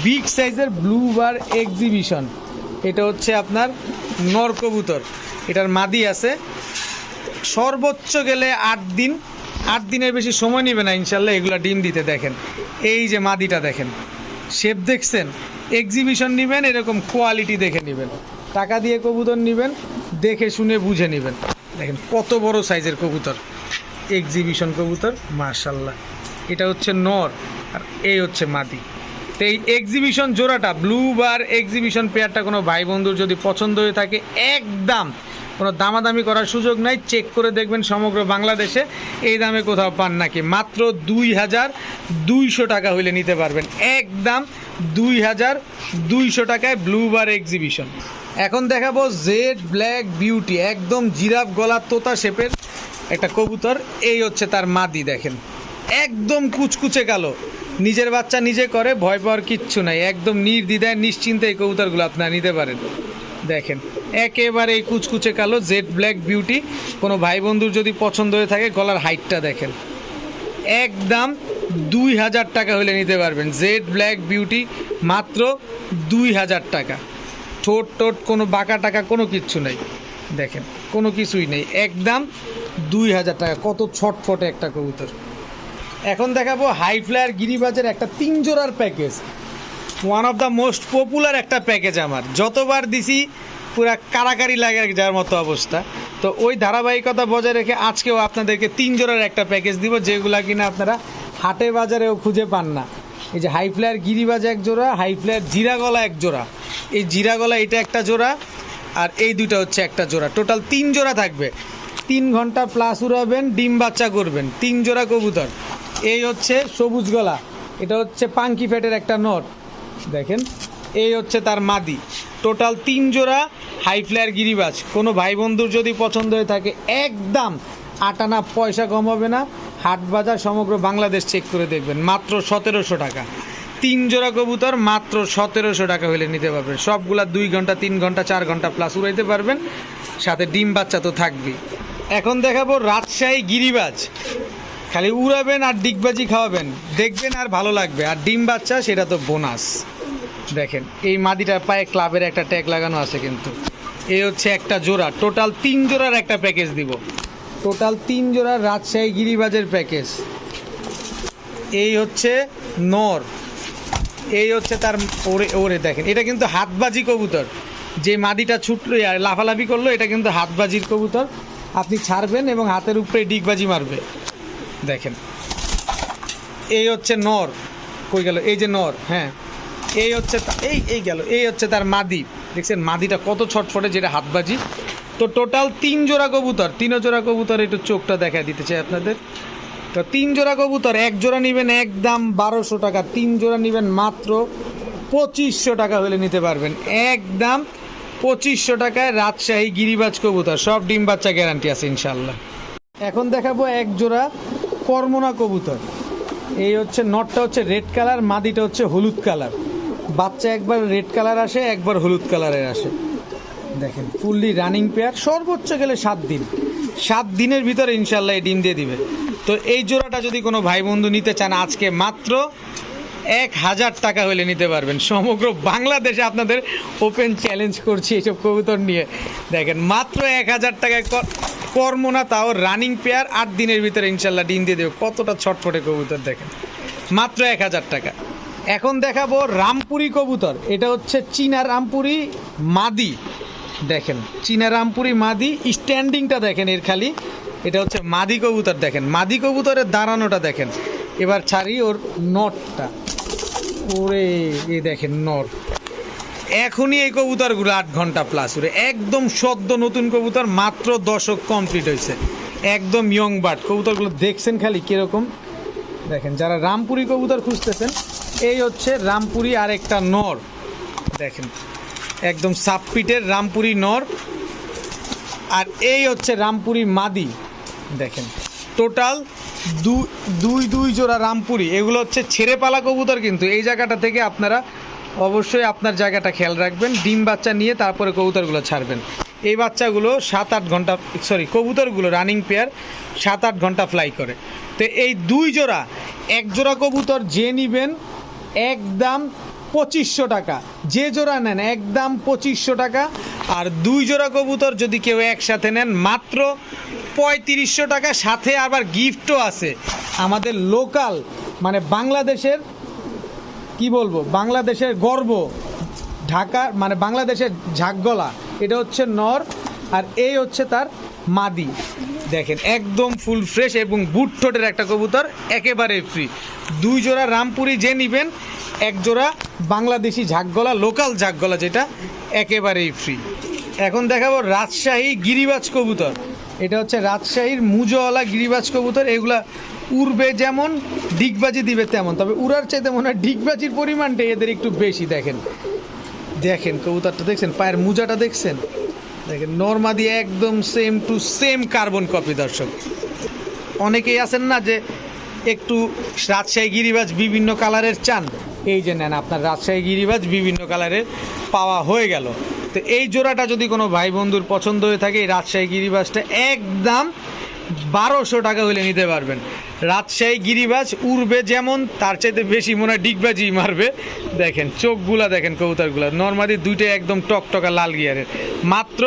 বিগ সাইজের ব্লু বার এক্সিবিশন। এটা হচ্ছে আপনার নর কবুতর, এটার মাদি আছে, সর্বোচ্চ গেলে 8 দিন, 8 দিনের বেশি সময় নেবে না ইনশাল্লাহ এগুলা ডিম দিতে। দেখেন এই যে মাদিটা, দেখেন শেপ দেখছেন। এক্সিবিশন নেবেন, এরকম কোয়ালিটি দেখে নেবেন, টাকা দিয়ে কবুতর নেবেন, দেখে শুনে বুঝে নেবেন। দেখেন কত বড় সাইজের কবুতর, এক্সিবিশন কবুতর, মাশাল্লাহ। এটা হচ্ছে নর আর এই হচ্ছে মাদি। তো এই এক্সিবিশন জোড়াটা, ব্লু বার এক্সিবিশন পেয়ারটা কোনো ভাই বন্ধুর যদি পছন্দ হয়ে থাকে, একদম কোনো দামাদামি করার সুযোগ নাই, চেক করে দেখবেন সমগ্র বাংলাদেশে এই দামে কোথাও পান নাকি। মাত্র 2200 টাকা হইলে নিতে পারবেন, একদম 2200 টাকায় ব্লু বার এক্সিবিশন। এখন দেখাবো জেড ব্ল্যাক বিউটি, একদম জিরাফ গলা তোতা শেপের একটা কবুতর। এই হচ্ছে তার মাদি, দেখেন একদম কুচকুচে কালো, নিজের বাচ্চা নিজে করে, ভয় পাওয়ার কিচ্ছু নাই, একদম নির্দ্বিধায় নিশ্চিন্তে এই কবুতরগুলো আপনারা নিতে পারেন। দেখেন একেবারে এই কুচকুচে কালো জেড ব্ল্যাক বিউটি, কোনো ভাই বন্ধুর যদি পছন্দ হয়ে থাকে, গলার হাইটটা দেখেন, একদম 2000 টাকা হলে নিতে পারবেন। জেড ব্ল্যাক বিউটি মাত্র 2000 টাকা। ঠোঁট টোট কোনো বাঁকা টাকা কোনো কিচ্ছু নাই, দেখেন কোনো কিছুই নেই, একদম 2000 টাকা। কত ছটফটে একটা কবুতর। এখন দেখাবো হাই ফ্লায়ার গিরিবাজের একটা 3 জোড়ার package, one of the most popular একটা প্যাকেজ। আমার যতবার দিছি পুরা কারাকারি লাগে যাওয়ার মতো অবস্থা। তো ওই ধারাবাহিকতা বজায় রেখে আজকেও আপনাদেরকে 3 জোড়ার একটা প্যাকেজ দিব, যেগুলা কিনা আপনারা হাটে বাজারেও খুঁজে পান না। এই যে হাই ফ্লায়ার গিরিবাজ 1 জোড়া, হাই ফ্লায়ার জিরাগলা 1 জোড়া, এই জিরাগলা এটা একটা জোড়া, আর এই দুইটা হচ্ছে একটা জোড়া। টোটাল 3 জোড়া থাকবে, 3 ঘন্টা প্লাস উড়াবেন, ডিম বাচ্চা করবেন, 3 জোড়া কবুতর। এই হচ্ছে সবুজ গলা, এটা হচ্ছে পাঙ্কি ফ্যাটের একটা নট, দেখেন এই হচ্ছে তার মাদি। টোটাল 3 জোড়া হাই ফ্লায়ার গিরিবাজ। কোনো ভাই বন্ধুর যদি পছন্দ হয়ে থাকে, একদম 8 আনা পয়সা কম হবে না। হাট বাজার সমগ্র বাংলাদেশ চেক করে দেখবেন, মাত্র 1700 টাকা। 3 জোড়া কবুতর মাত্র 1700 টাকা হলে নিতে পারবেন। সবগুলা 2 ঘন্টা 3 ঘন্টা 4 ঘন্টা প্লাস উড়াইতে পারবেন, সাথে ডিম বাচ্চা তো থাকবেই। এখন দেখাবো রাজশাহী গিরিবাজ, খালি উড়াবেন আর ডিগবাজি খাওয়াবেন, দেখবেন আর ভালো লাগবে, আর ডিম বাচ্চা সেটা তো বোনাস। দেখেন এই মাদিটার পায়ে ক্লাবের একটা ট্যাগ লাগানো আছে, কিন্তু এই হচ্ছে একটা জোড়া। টোটাল 3 জোড়ার একটা প্যাকেজ দিব, টোটাল 3 জোড়ার রাজশাহী গিরিবাজের প্যাকেজ। এই হচ্ছে নর, এই হচ্ছে তার ওরে দেখেন, এটা কিন্তু হাতবাজি কবুতর। যে মাদিটা ছুটলো আর লাফালাফি করলো, এটা কিন্তু হাতবাজির কবুতর। আপনি ছাড়বেন এবং হাতের উপরে ডিগবাজি মারবে। দেখেন এই হচ্ছে নর, কই গেল, এই যে নর, হ্যাঁ এই হচ্ছে এই হচ্ছে তার মাদি। দেখছেন মাদিটা কত ছটফটে, যেটা হাতবাজি। তো টোটাল 3 জোড়া কবুতর, 3 জোড়া কবুতর একটু চোখটা দেখা দিতে চাই আপনাদের। তো 3 জোড়া কবুতর, 1 জোড়া নেবেন একদম 1200 টাকা, 3 জোড়া নেবেন মাত্র 2500 টাকা হলে নিতে পারবেন, একদম 2500 টাকায় রাজশাহী গিরিবাজ কবুতর, সব ডিম বাচ্চা গ্যারান্টি আছে ইনশাল্লাহ। এখন দেখাবো 1 জোড়া কর্মনা কবুতর। এই হচ্ছে নটটা হচ্ছে রেড কালার, মাদিটা হচ্ছে হলুদ কালার। বাচ্চা একবার রেড কালার আসে, একবার হলুদ কালারের আসে। দেখেন ফুললি রানিং পেয়ার, সর্বোচ্চ গেলে 7 দিন, 7 দিনের ভিতরে ইনশাল্লাহ এই ডিম দিয়ে দিবে। তো এই জোড়াটা যদি কোনো ভাই বন্ধু নিতে চান, আজকে মাত্র 1000 টাকা হলে নিতে পারবেন। সমগ্র বাংলাদেশে আপনাদের ওপেন চ্যালেঞ্জ করছি এইসব কবুতর নিয়ে। দেখেন মাত্র 1000 টাকায় কর্মনা, তাও রানিং পেয়ার, 8 দিনের ভিতরে ইনশাল্লাহ ডিম দিয়ে দেবে। কতটা ছটফটে কবুতর দেখেন, মাত্র 1000 টাকা। এখন দেখাবো রামপুরি কবুতর। এটা হচ্ছে চীনা রামপুরি মাদি। দেখেন চীনা রামপুরি মাদি, স্ট্যান্ডিংটা দেখেন এর খালি। এটা হচ্ছে মাদি কবুতর। দেখেন মাদি কবুতরের দাঁড়ানোটা দেখেন। এবার ছাড়ি ওর নটটা, ওরে এই দেখেন নট। এখনই এই কবুতরগুলো 8 ঘন্টা প্লাস উড়ে, একদম সদ্য নতুন কবুতর, মাত্র দশক কমপ্লিট হয়েছে, একদম ইয়ং বার্ড। কবুতরগুলো দেখছেন খালি কীরকম। দেখেন যারা রামপুরি কবুতর খুঁজতেছেন, এই হচ্ছে রামপুরি আর একটা নর। দেখেন একদম সাবপিটের রামপুরি নর, আর এই হচ্ছে রামপুরি মাদি। দেখেন টোটাল দুই জোড়া রামপুরি। এগুলো হচ্ছে ছেড়ে পালা কবুতর, কিন্তু এই জায়গাটা থেকে আপনারা অবশ্যই আপনার জায়গাটা খেয়াল রাখবেন। ডিম বাচ্চা নিয়ে তারপরে কবুতরগুলো ছাড়বেন। এই বাচ্চাগুলো 7-8 ঘন্টা, কবুতরগুলো রানিং পেয়ার 7-8 ঘন্টা ফ্লাই করে। তো এই 2 জোড়া, 1 জোড়া কবুতর যে নেবেন একদম 2500 টাকা, যে জোড়া নেন একদম 2500 টাকা। আর 2 জোড়া কবুতর যদি কেউ একসাথে নেন মাত্র 3500 টাকা, সাথে আবার গিফটও আছে। আমাদের লোকাল মানে বাংলাদেশের কি বলবো, বাংলাদেশের গর্ব, ঢাকার মানে বাংলাদেশের ঝাকগলা। এটা হচ্ছে নর, আর এই হচ্ছে তার মাদি। দেখেন একদম ফুল ফ্রেশ এবং বুট ঠোঁটের একটা কবুতর, একেবারে ফ্রি। 2 জোড়া রামপুরি যে নেবেন, 1 জোড়া বাংলাদেশি ঝাকগলা, লোকাল ঝাকগলা, যেটা একেবারেই ফ্রি। এখন দেখাবো রাজশাহী গিরিবাজ কবুতর। এটা হচ্ছে রাজশাহীর মুজোওয়ালা গিরিবাজ কবুতর। এগুলা উড়বে যেমন, ডিগবাজি দিবে তেমন, তবে উড়ার চাইতে মনে হয় ডিগবাজির পরিমাণটা এদের একটু বেশি। দেখেন দেখেন কবুতরটা দেখছেন, পায়ের মুজাটা দেখছেন। দেখেন নরমাদি একদম same to same carbon copy. দর্শক অনেকেই আছেন না যে একটু রাজশাহী গিরিবাজ বিভিন্ন কালারের চান, এই যে নেন আপনার রাজশাহী গিরিবাজ বিভিন্ন কালারের পাওয়া হয়ে গেল। তো এই জোড়াটা যদি কোনো ভাই বন্ধুর পছন্দ হয়ে থাকে, এই রাজশাহী গিরিবাজটা একদম 1200 টাকা হলে নিতে পারবেন। রাজশাহী গিরিবাজ উড়বে যেমন, তার চাইতে বেশি মনে হয় ডিগবাজি মারবে। দেখেন চোখগুলা দেখেন কবুতরগুলা, নরমাদি দুইটাই একদম টকটকা লাল গিয়ারের, মাত্র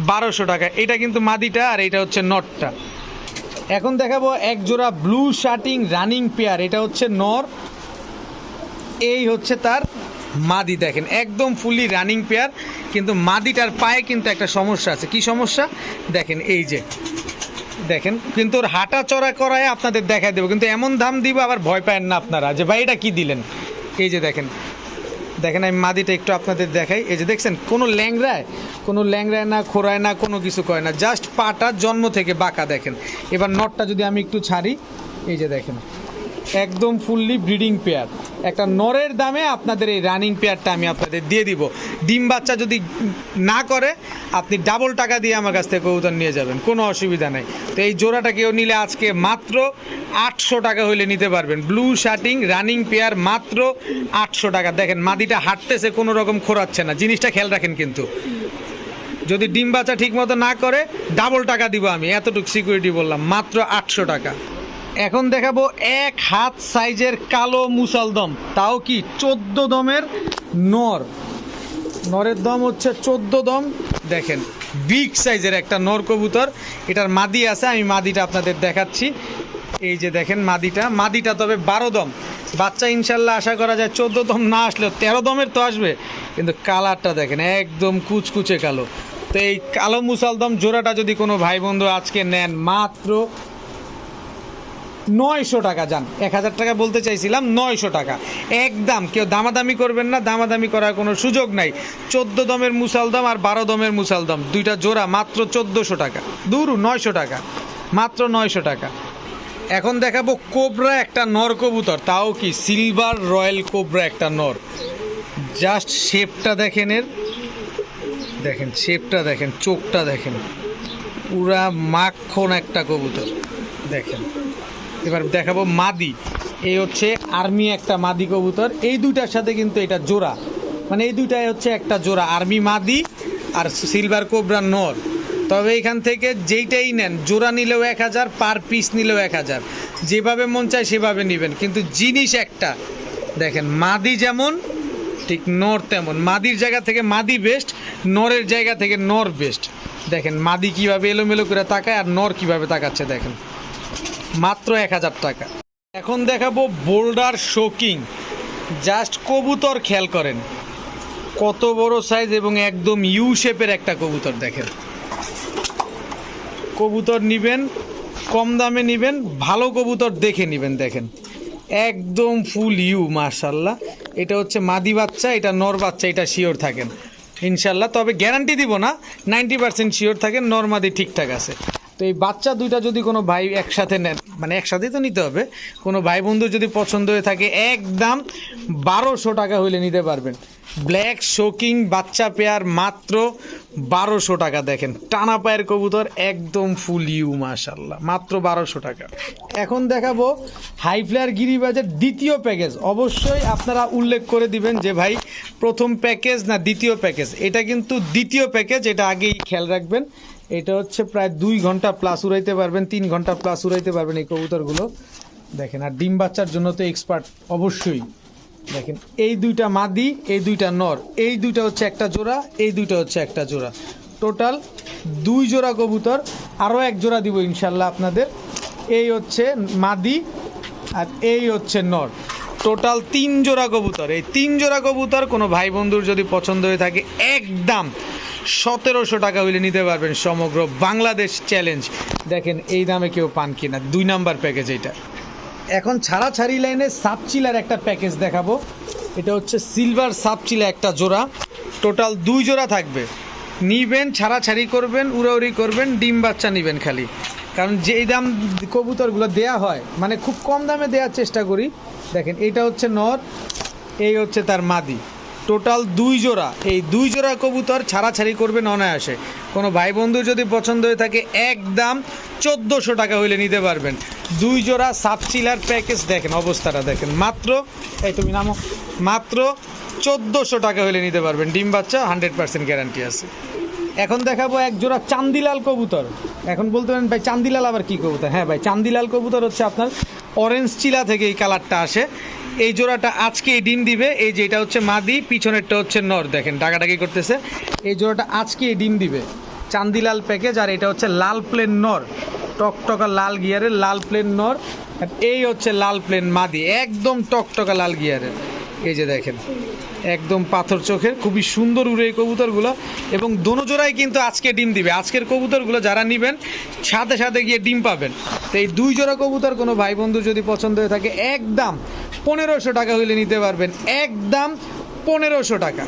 1200 টাকা। এটা কিন্তু মাদিটা, আর এটা হচ্ছে নটটা। এখন দেখাবো 1 জোড়া ব্লু শার্টিং রানিং পেয়ার। এটা হচ্ছে নর, এই হচ্ছে তার মাদি। দেখেন একদম ফুলি রানিং পেয়ার, কিন্তু মাদিটার পায়ে কিন্তু একটা সমস্যা আছে। কি সমস্যা দেখেন, এই যে দেখেন, কিন্তু ওর হাঁটা চড়া করায় আপনাদের দেখাই দেবো, কিন্তু এমন দাম দিব আবার ভয় পায়েন না আপনারা যে ভাই এটা কী দিলেন। এই যে দেখেন দেখেন আমি মাদিটা একটু আপনাদের দেখাই। এই যে দেখছেন, কোনো ল্যাংড়ায় না, খোরায় না, কোনো কিছু করে না, জাস্ট পাটা জন্ম থেকে বাঁকা। দেখেন এবার নটটা যদি আমি একটু ছাড়ি, এই যে দেখেন একদম ফুললি ব্রিডিং পেয়ার। একটা নরের দামে আপনাদের এই রানিং পেয়ারটা আমি আপনাদের দিয়ে দিব। ডিম বাচ্চা যদি না করে, আপনি ডাবল টাকা দিয়ে আমার কাছ থেকে কবুতর নিয়ে যাবেন, কোনো অসুবিধা নেই। তো এই জোড়াটা কেউ নিলে আজকে মাত্র 800 টাকা হইলে নিতে পারবেন। ব্লু শার্টিং রানিং পেয়ার মাত্র 800 টাকা। দেখেন মাদিটা হাঁটতেছে, কোনো রকম খোরাচ্ছে না, জিনিসটা খেয়াল রাখেন। কিন্তু যদি ডিম বাচ্চা ঠিক মতো না করে, ডাবল টাকা দিব আমি, এতটুকু সিকিউরিটি বললাম, মাত্র 800 টাকা। এখন দেখাবো 1 হাত সাইজের কালো মুসালদম, তাও কি 14 দমের নর। নরের দম হচ্ছে 14 দম। দেখেন বিগ সাইজের একটা নর কবুতর। এটার মাদি আছে, আমি মাদিটা আপনাদের দেখাচ্ছি। এই যে দেখেন মাদিটা তবে 12 দম। বাচ্চা ইনশাল্লাহ আশা করা যায় 14 দম না আসলেও 13 দমের তো আসবে। কিন্তু কালারটা দেখেন একদম কুচকুচে কালো। তো এই কালো মুসালদম জোড়াটা যদি কোনো ভাই বন্ধু আজকে নেন, মাত্র 900 টাকা। যান 1000 টাকা বলতে চাইছিলাম, 900 টাকা একদম। কেউ দামাদামি করবেন না, দামাদামি করার কোনো সুযোগ নাই। 14 দমের মুসালদম আর 12 দমের মুসালদম দুইটা জোড়া মাত্র 1400 টাকা। দূর 900 টাকা, মাত্র 900 টাকা। এখন দেখাবো কোবরা একটা নর কবুতর, তাও কি সিলভার রয়্যাল কোবরা একটা নর। জাস্ট শেপটা দেখেন, এর দেখেন শেপটা দেখেন, চোখটা দেখেন, পুরা মাখন একটা কবুতর দেখেন। এবার দেখাবো মাদি। এই হচ্ছে আর্মি একটা মাদি কবুতর। এই দুইটার সাথে কিন্তু এটা জোড়া, মানে এই দুইটাই হচ্ছে একটা জোড়া, আর্মি মাদি আর সিলভার কোবরা নর। তবে এখান থেকে যেইটাই নেন, জোড়া নিলেও 1000, পার পিস নিলেও 1000, যেভাবে মন চায় সেভাবে নেবেন। কিন্তু জিনিস একটা দেখেন, মাদি যেমন ঠিক নর তেমন। মাদির জায়গা থেকে মাদি বেস্ট, নরের জায়গা থেকে নর বেস্ট। দেখেন মাদি কিভাবে এলোমেলো করে তাকায় আর নর কিভাবে তাকাচ্ছে দেখেন, মাত্র 1000 টাকা। এখন দেখাবো বোল্ডার শোকিং। জাস্ট কবুতর খেয়াল করেন, কত বড় সাইজ এবং একদম ইউ শেপের একটা কবুতর দেখেন। কবুতর নিবেন কম দামে নিবেন, ভালো কবুতর দেখে নিবেন। দেখেন একদম ফুল ইউ, মাশাল্লাহ। এটা হচ্ছে মাদি বাচ্চা, এটা নর বাচ্চা, এটা শিওর থাকেন ইনশাল্লাহ। তবে গ্যারান্টি দিব না, 90% শিওর থাকেন নর মাদি ঠিকঠাক আছে। তো এই বাচ্চা দুইটা যদি কোনো ভাই একসাথে নেন, মানে একসাথেই তো নিতে হবে, কোনো ভাই বন্ধু যদি পছন্দ হয়ে থাকে, একদম 1200 টাকা হইলে নিতে পারবেন। ব্ল্যাক শোকিং বাচ্চা পেয়ার মাত্র 1200 টাকা। দেখেন টানা পায়ের কবুতর, একদম ফুল ইউ, মাশাল্লাহ, মাত্র 1200 টাকা। এখন দেখাবো হাই ফ্লায়ার গিরিবাজের দ্বিতীয় প্যাকেজ। অবশ্যই আপনারা উল্লেখ করে দিবেন যে ভাই প্রথম প্যাকেজ না দ্বিতীয় প্যাকেজ। এটা কিন্তু দ্বিতীয় প্যাকেজ, এটা আগেই খেয়াল রাখবেন। এটা হচ্ছে প্রায় 2 ঘন্টা প্লাস উড়াইতে পারবেন, 3 ঘন্টা প্লাস উড়াইতে পারবেন এই কবুতরগুলো দেখেন। আর ডিম বাচ্চার জন্য তো এক্সপার্ট অবশ্যই। দেখেন এই দুইটা মাদি, এই দুইটা নর, এই দুইটা হচ্ছে একটা জোড়া, এই দুইটা হচ্ছে একটা জোড়া। টোটাল 2 জোড়া কবুতর, আরও 1 জোড়া দিব ইনশাল্লাহ আপনাদের। এই হচ্ছে মাদি আর এই হচ্ছে নর, টোটাল 3 জোড়া কবুতর। এই 3 জোড়া কবুতর কোনো ভাই বন্ধুর যদি পছন্দ হয়ে থাকে, একদম 1700 টাকা হইলে নিতে পারবেন, সমগ্র বাংলাদেশ চ্যালেঞ্জ। দেখেন এই দামে কেউ পান কিনা, 2 নাম্বার প্যাকেজ এইটা। এখন ছাড়াছাড়ি লাইনে সাপচিলার একটা প্যাকেজ দেখাবো। এটা হচ্ছে সিলভার সাপচিলা একটা জোড়া, টোটাল 2 জোড়া থাকবে। নিবেন, ছাড়াছাড়ি করবেন, উড়াউড়ি করবেন, ডিম বাচ্চা নিবেন খালি। কারণ যেই দাম কবুতরগুলো দেয়া হয়, মানে খুব কম দামে দেওয়ার চেষ্টা করি। দেখেন এইটা হচ্ছে নর, এই হচ্ছে তার মাদি, টোটাল 2 জোড়া। এই 2 জোড়া কবুতর ছাড়াছাড়ি করবেন অনায়াসে। কোনো ভাই বন্ধু যদি পছন্দ হয়ে থাকে, একদম 1400 টাকা হইলে নিতে পারবেন 2 জোড়া সাপচিলার প্যাকেজ। দেখেন অবস্থাটা দেখেন, মাত্র এই তুমি নামো, মাত্র 1400 টাকা হইলে নিতে পারবেন। ডিম বাচ্চা 100% গ্যারান্টি আছে। এখন দেখাবো 1 জোড়া চান্দিলাল কবুতর। এখন বলতে পারেন ভাই চান্দিলাল আবার কি কবুতর? হ্যাঁ ভাই, চান্দিলাল কবুতর হচ্ছে আপনার অরেঞ্জ চিলা থেকে এই কালারটা আসে। এই জোড়াটা আজকে ডিম দিবে। এই যে এটা হচ্ছে মাদি, পিছনেরটা হচ্ছে নর। দেখেন ডাকাডাকি করতেছে। এই জোড়াটা আজকে ডিম দিবে, চান্দিলাল প্যাকেজ। আর এটা হচ্ছে লাল প্লেন নর, টকটকা লাল গিয়ারের লাল প্লেন নর। আর এই হচ্ছে লাল প্লেন মাদি, একদম টকটকা লাল গিয়ারের। এই যে দেখেন একদম পাথর চোখের, খুবই সুন্দর উড়ে এই কবুতরগুলো। এবং দোনো জোড়াই কিন্তু আজকে ডিম দিবে। আজকের কবুতরগুলো যারা নেবেন, সাথে সাথে গিয়ে ডিম পাবেন। তো এই 2 জোড়া কবুতর কোনো ভাই বন্ধু যদি পছন্দ হয়ে থাকে, একদম 1500 টাকা হইলে নিতে পারবেন, একদম 1500 টাকা।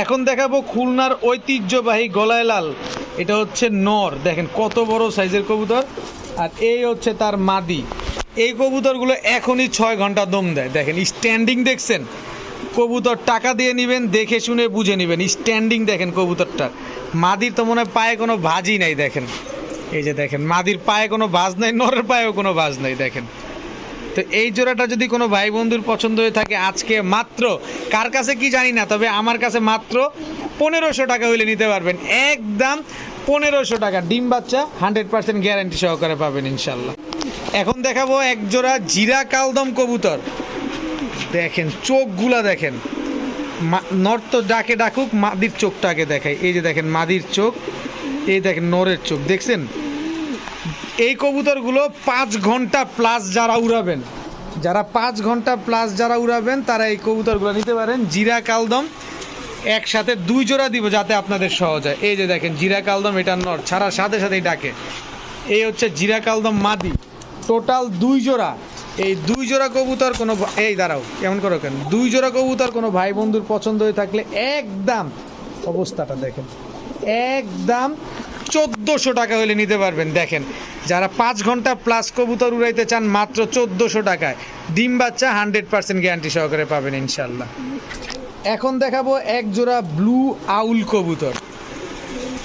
এখন দেখাবো খুলনার ঐতিহ্যবাহী গলায় লাল। এটা হচ্ছে নর, দেখেন কত বড় সাইজের কবুতর। আর এই হচ্ছে তার মাদি। এই কবুতরগুলো এখনই 6 ঘন্টা দম দেয়। দেখেন স্ট্যান্ডিং দেখছেন, কবুতর টাকা দিয়ে নেবেন, দেখে শুনে বুঝে নেবেন। স্ট্যান্ডিং দেখেন কবুতরটা। মাদির তো মনে হয় পায়ে কোনো ভাঁজই নাই। দেখেন এই যে দেখেন, মাদির পায়ে কোনো ভাঁজ নাই, নরের পায়েও কোনো ভাঁজ নাই। দেখেন তো এই জোড়াটা যদি কোনো ভাই বন্ধুর পছন্দ হয়ে থাকে, আজকে মাত্র, কার কাছে কি জানি না, তবে আমার কাছে মাত্র 1500 টাকা হইলে নিতে পারবেন, একদম 1500 টাকা। ডিম বাচ্চা 100% গ্যারান্টি সহকারে পাবেন ইনশাল্লাহ। এখন দেখাবো 1 জোড়া জিরা কালদম কবুতর। দেখেন চোখগুলা দেখেন, নর তো ডাকে ডাকুক, মাদির চোখটাকে দেখায়। এই যে দেখেন মাদির চোখ, এই দেখেন নরের চোখ, দেখছেন? এই কবুতরগুলো 5 ঘন্টা প্লাস যারা উড়াবেন, যারা 5 ঘন্টা প্লাস যারা উড়াবেন, তারা এই কবুতরগুলো নিতে পারেন। জিরা কালদম একসাথে 2 জোড়া দিব যাতে আপনাদের সহজ হয়। এই যে দেখেন জিরা কালদম, এটা নর, ছাড়ার সাথে সাথেই ডাকে। এই হচ্ছে জিরা কালদম মাদি, টোটাল 2 জোড়া। এই 2 জোড়া কবুতর কোনো এই দাঁড়াও কেমন করো কেন, 2 জোড়া কবুতর কোনো ভাই বন্ধুর পছন্দ হয়ে থাকলে একদম অবস্থাটা দেখেন, একদম 1400 টাকা হলে নিতে পারবেন। দেখেন যারা 5 ঘন্টা প্লাস কবুতর উড়াইতে চান মাত্র 1400 টাকায় ডিম বাচ্চা 100% গ্যারান্টি সহকারে পাবেন ইনশাল্লাহ। এখন দেখাবো এক জোড়া ব্লু আউল কবুতর,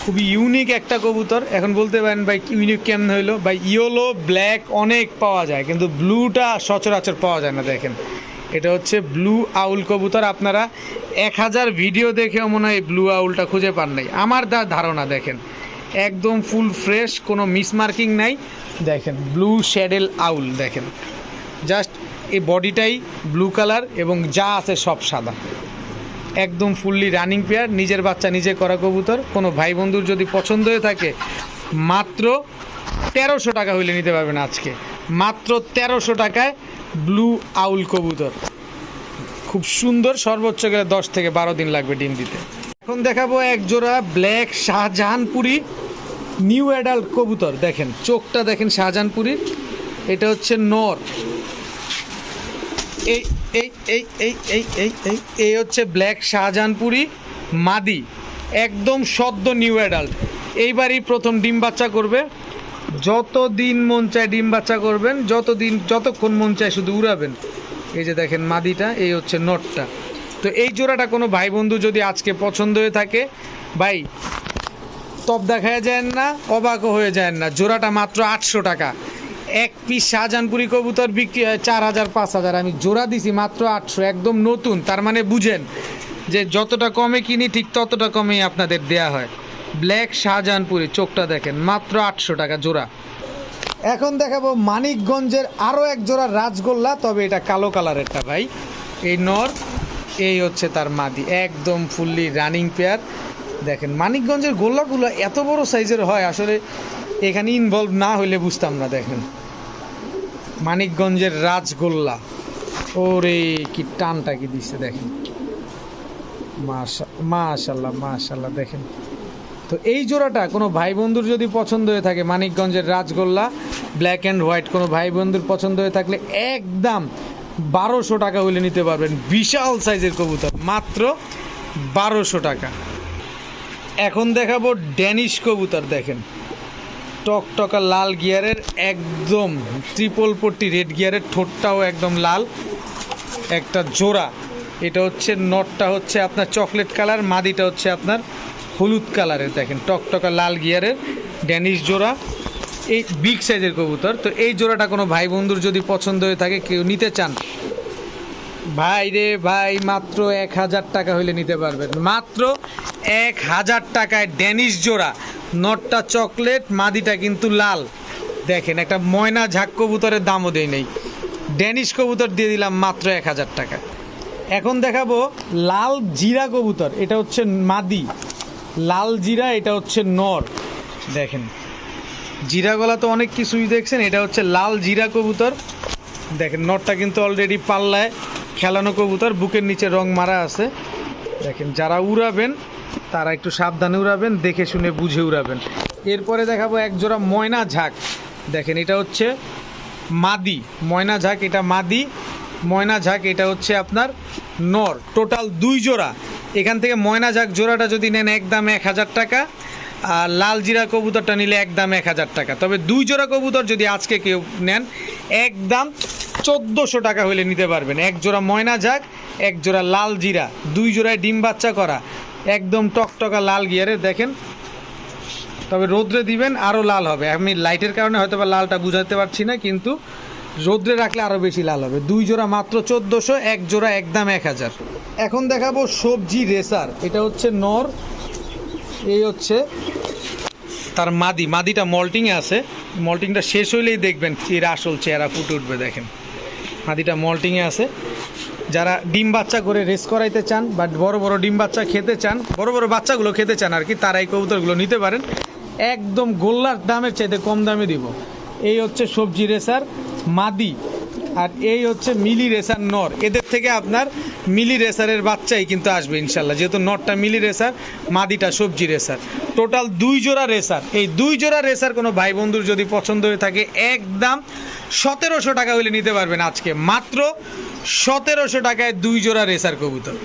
খুবই ইউনিক একটা কবুতর। এখন বলতে পারেন ভাই ইউনিক কেমন হইলো, ভাই ইয়েলো ব্ল্যাক অনেক পাওয়া যায় কিন্তু ব্লুটা সচরাচর পাওয়া যায় না। দেখেন এটা হচ্ছে ব্লু আউল কবুতর, আপনারা 1000 ভিডিও দেখেও মনে হয় ব্লু আউলটা খুঁজে পান নাই আমার ধারণা। দেখেন একদম ফুল ফ্রেশ, কোনো মিসমার্কিং নাই। দেখেন ব্লু শ্যাডেল আউল, দেখেন জাস্ট এই বডিটাই ব্লু কালার এবং যা আছে সব সাদা, একদম ফুললি রানিং পেয়ার, নিজের বাচ্চা নিজে করা কবুতর। কোনো ভাই বন্ধুর যদি পছন্দ হয়ে থাকে মাত্র 1300 টাকা হইলে নিতে পারবেন আজকে, মাত্র 1300 টাকায় ব্লু আউল কবুতর, খুব সুন্দর। সর্বোচ্চ গেলে 10 থেকে 12 দিন লাগবে ডিম দিতে। এখন দেখাবো এক জোড়া ব্ল্যাক শাহজাহানপুরি নিউ অ্যাডাল্ট কবুতর। দেখেন চোখটা দেখেন শাহজাহানপুরির, এটা হচ্ছে নর। এই এই এই এই এই এই এই এই হচ্ছে ব্ল্যাক শাহজাহানপুরি মাদি, একদম সদ্য নিউ অ্যাডাল্ট, এইবারই প্রথম ডিম বাচ্চা করবে। যতদিন মন চায় ডিম বাচ্চা করবেন, যতক্ষণ মন চায় শুধু উড়াবেন। এই যে দেখেন মাদিটা, এই হচ্ছে নটটা। তো এই জোড়াটা কোনো ভাই বন্ধু যদি আজকে পছন্দ হয়ে থাকে ভাই তব দেখায় যায় না, অবাকও হয়ে যায় না। জোড়াটা মাত্র 800 টাকা। এক পিস শাহজাহানপুরি কবুতর বিক্রি হয় 4000 5000, আমি জোড়া দিছি মাত্র 800, একদম নতুন। তার মানে বুঝেন যে যতটা কমে কিনি ঠিক ততটা কমেই আপনাদের দেয়া হয়। ব্ল্যাক শাহজাহানপুরি, চোখটা দেখেন, মাত্র 800 টাকা জোড়া। এখন দেখাবো মানিকগঞ্জের আরও এক জোড়া রাজগোল্লা, তবে এটা কালো কালারেরটা ভাই। এই নর, এই হচ্ছে তার মাদি, একদম ফুললি রানিং পেয়ার। দেখেন মানিকগঞ্জের গোল্লাগুলো এত বড় সাইজের হয়, আসলে এখানে ইনভলভ না হইলে বুঝতাম না। দেখেন মানিকগঞ্জের রাজগোল্লা, ওরে কি টানটা কি দিচ্ছে দেখেন, মাশাআল্লাহ মাশাআল্লাহ। দেখেন তো এই জোড়াটা কোনো ভাই বন্ধুর যদি পছন্দ হয়ে থাকে, মানিকগঞ্জের রাজগোল্লা ব্ল্যাক অ্যান্ড হোয়াইট, কোনো ভাই বন্ধুর পছন্দ হয়ে থাকলে একদম 1200 টাকা হইলে নিতে পারবেন। বিশাল সাইজের কবুতর, মাত্র 1200 টাকা। এখন দেখাবো ড্যানিশ কবুতর। দেখেন টকটকা লাল গিয়ারের, একদম ট্রিপল পট্টি রেড গিয়ারের, ঠোঁটটাও একদম লাল একটা জোড়া। এটা হচ্ছে নটটা হচ্ছে আপনার চকলেট কালার, মাদিটা হচ্ছে আপনার হলুদ কালারের। দেখেন টকটকা লাল গিয়ারের ড্যানিশ জোড়া, এই বিগ সাইজের কবুতর। তো এই জোড়াটা কোনো ভাই বন্ধুর যদি পছন্দ হয়ে থাকে, কেউ নিতে চান ভাই রে ভাই, মাত্র 1000 টাকা হইলে নিতে পারবেন, মাত্র 1000 টাকায় ড্যানিশ জোড়া। নটটা চকলেট, মাদিটা কিন্তু লাল। দেখেন একটা ময়না ঝাক কবুতরের দামও দেয় নেই, ড্যানিশ কবুতর দিয়ে দিলাম মাত্র 1000 টাকা। এখন দেখাবো লাল জিরা কবুতর, এটা হচ্ছে মাদি, লাল জিরা, এটা হচ্ছে নর। দেখেন জিরা গলা তো অনেক কিছুই দেখছেন, এটা হচ্ছে লাল জিরা কবুতর। দেখেন নটটা কিন্তু অলরেডি পাল্লায় খেলানো কবুতর, বুকের নিচে রং মারা আছে। দেখেন যারা উড়াবেন তারা একটু সাবধানে উড়াবেন, দেখে শুনে বুঝে উড়াবেন। এরপরে দেখাবো এক জোড়া ময়না ঝাঁক। দেখেন এটা হচ্ছে মাদি, ময়না ঝাঁক এটা মাদি, ময়না ঝাঁক এটা হচ্ছে আপনার নর। টোটাল 2 জোড়া। এখান থেকে ময়না ঝাঁক জোড়াটা যদি নেন একদম 1000 টাকা, আর লাল জিরা কবুতরটা নিলে একদম 1000 টাকা। তবে 2 জোড়া কবুতর যদি আজকে কেউ নেন একদম 1400 টাকা হলে নিতে পারবেন। এক জোড়া ময়না ঝাঁক, এক জোড়া লাল জিরা, 2 জোড়ায় ডিম বাচ্চা করা, একদম টকটকা লাল গিয়ারের। দেখেন তবে রোদ্রে দিবেন আরও লাল হবে, আমি লাইটের কারণে হয়তো বা লালটা বুঝাতে পারছি না, কিন্তু রোদ্রে রাখলে আরও বেশি লাল হবে। 2 জোড়া মাত্র 1400, এক জোড়া একদম 1000। এখন দেখাবো সবজি রেসার, এটা হচ্ছে নর, এই হচ্ছে তার মাদি, মাদিটা মল্টিংয়ে আছে। মল্টিংটা শেষ হইলেই দেখবেন এর আসল চেহারা ফুটে উঠবে। দেখেন মাদিটা মল্টিংয়ে আছে। যারা ডিম বাচ্চা করে রেস করাইতে চান বা বড় বড় ডিম বাচ্চা খেতে চান, বড় বড় বাচ্চাগুলো খেতে চান আর কি, তারা এই কবুতরগুলো নিতে পারেন, একদম গোল্লার দামের চাইতে কম দামে দিব। এই হচ্ছে সবজি রেসার মাদি, আর এই হচ্ছে মিলি রেসার নর। এদের থেকে আপনার মিলি রেসারের বাচ্চাই কিন্তু আসবে ইনশাল্লাহ, যেহেতু নরটা মিলি রেসার, মাদিটা সবজি রেসার। টোটাল 2 জোড়া রেসার। এই 2 জোড়া রেসার কোনো ভাই বন্ধুর যদি পছন্দ হয়ে থাকে, একদম 1700 টাকা হলে নিতে পারবেন আজকে, মাত্র 1700 টাকায় 2 জোড়া রেসার কবুতর।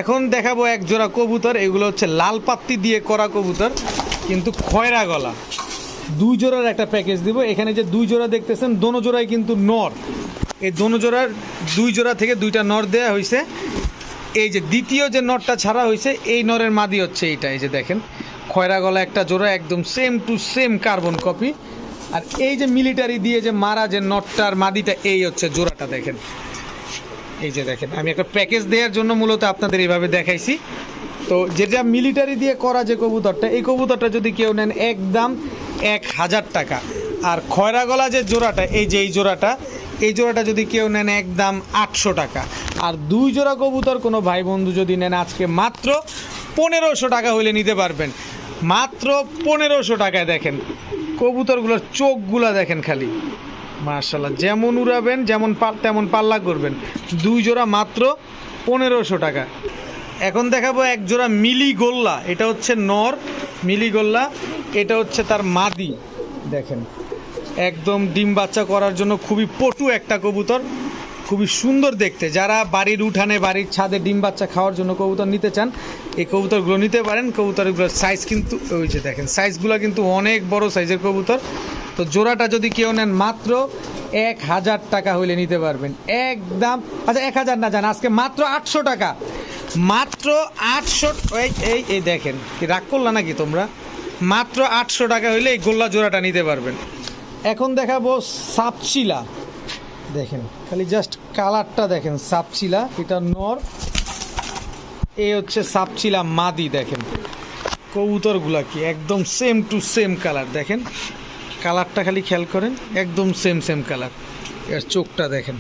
এখন দেখাবো এক জোড়া কবুতর, এগুলো হচ্ছে লাল পাত্তি দিয়ে করা কবুতর, কিন্তু খয়রা গলা। 2 জোড়ার একটা প্যাকেজ দিব। এখানে যে 2 জোড়া দেখতেছেন, দোনো জোড়াই কিন্তু নর। এই দোনো জোড়ার 2 জোড়া থেকে 2টা নর দেওয়া হয়েছে। এই যে দ্বিতীয় যে নরটা ছাড়া হয়েছে, এই নরের মাদি হচ্ছে এইটা। এই যে দেখেন, খয়রা গলা একটা জোড়া, একদম same to same carbon copy. আর এই যে মিলিটারি দিয়ে যে মারা যে নটটার মাদিটা, এই হচ্ছে জোড়াটা। দেখেন, এই যে দেখেন, আমি একটা প্যাকেজ দেওয়ার জন্য মূলত আপনাদের এইভাবে দেখাইছি। তো যেটা মিলিটারি দিয়ে করা যে কবুতরটা, এই কবুতরটা যদি কেউ নেন একদম 1000 টাকা। আর খয়রা গলা যে জোড়াটা, এই যে এই জোড়াটা যদি কেউ নেন একদম 800 টাকা। আর 2 জোড়া কবুতর কোনো ভাই বন্ধু যদি নেন আজকে মাত্র 1500 টাকা হইলে নিতে পারবেন, মাত্র 1500 টাকায়। দেখেন কবুতরগুলোর চোখগুলা দেখেন খালি, মাশাআল্লাহ, যেমন উড়াবেন যেমন তেমন পাল্লা করবেন। 2 জোড়া মাত্র 1500 টাকা। এখন দেখাবো এক জোড়া মিলি গোল্লা। এটা হচ্ছে নর মিলি গোল্লা, এটা হচ্ছে তার মাদি। দেখেন, একদম ডিম বাচ্চা করার জন্য খুবই পটু একটা কবুতর, খুবই সুন্দর দেখতে। যারা বাড়ির উঠানে, বাড়ির ছাদে ডিম বাচ্চা খাওয়ার জন্য কবুতর নিতে চান, এই কবুতরগুলো নিতে পারেন। কবুতরগুলোর সাইজ কিন্তু ওই যে দেখেন, সাইজগুলো কিন্তু অনেক বড় সাইজের কবুতর। তো জোড়াটা যদি কেউ নেন মাত্র 1000 টাকা হইলে নিতে পারবেন একদম। আচ্ছা 1000 না, জান আজকে মাত্র 800 টাকা, মাত্র 800। এই দেখেন, কি রাগ করলা নাকি তোমরা? মাত্র 800 টাকা হইলে এই গোল্লা জোড়াটা নিতে পারবেন। এখন দেখাবো সাপচিলা। দেখেন খালি জাস্ট কালারটা দেখেন, সাপচিলা এটা নর, এই হচ্ছে সাপচিলা মাদি। দেখেন কবুতরগুলা কি একদম সেম টু সেম কালার। দেখেন কালারটা খালি খেয়াল করেন, একদম সেম কালার। এর চোখটা দেখেন।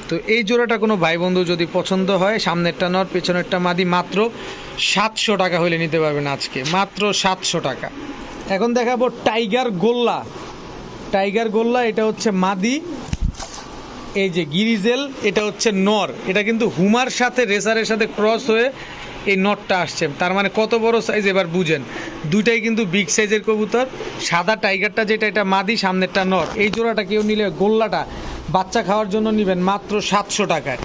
তো এই জোড়াটা কোনো ভাই বন্ধু যদি পছন্দ হয়, সামনেরটা নর পেছনেরটা মাদি, মাত্র 700 টাকা হলে নিতে পারবেন আজকে, মাত্র 700 টাকা। এখন দেখাবো টাইগার গোল্লা। টাইগার গোল্লা এটা হচ্ছে মাদি, এই যে গিরিজেল এটা হচ্ছে নর। এটা কিন্তু হুমার সাথে রেসারের সাথে ক্রস হয়ে এই নটটা আসছে, তার মানে কত বড় সাইজ এবার বুঝেন। দুইটাই কিন্তু বিগ সাইজের কবুতর। সাদা টাইগারটা যেটা, এটা মাদি, সামনেরটা নর। এই জোড়াটা কেউ নিলে, গোল্লাটা বাচ্চা খাওয়ার জন্য নেবেন মাত্র 700 টাকায়,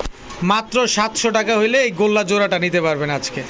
মাত্র 700 টাকা হইলে এই গোল্লা জোড়াটা নিতে পারবেন আজকে।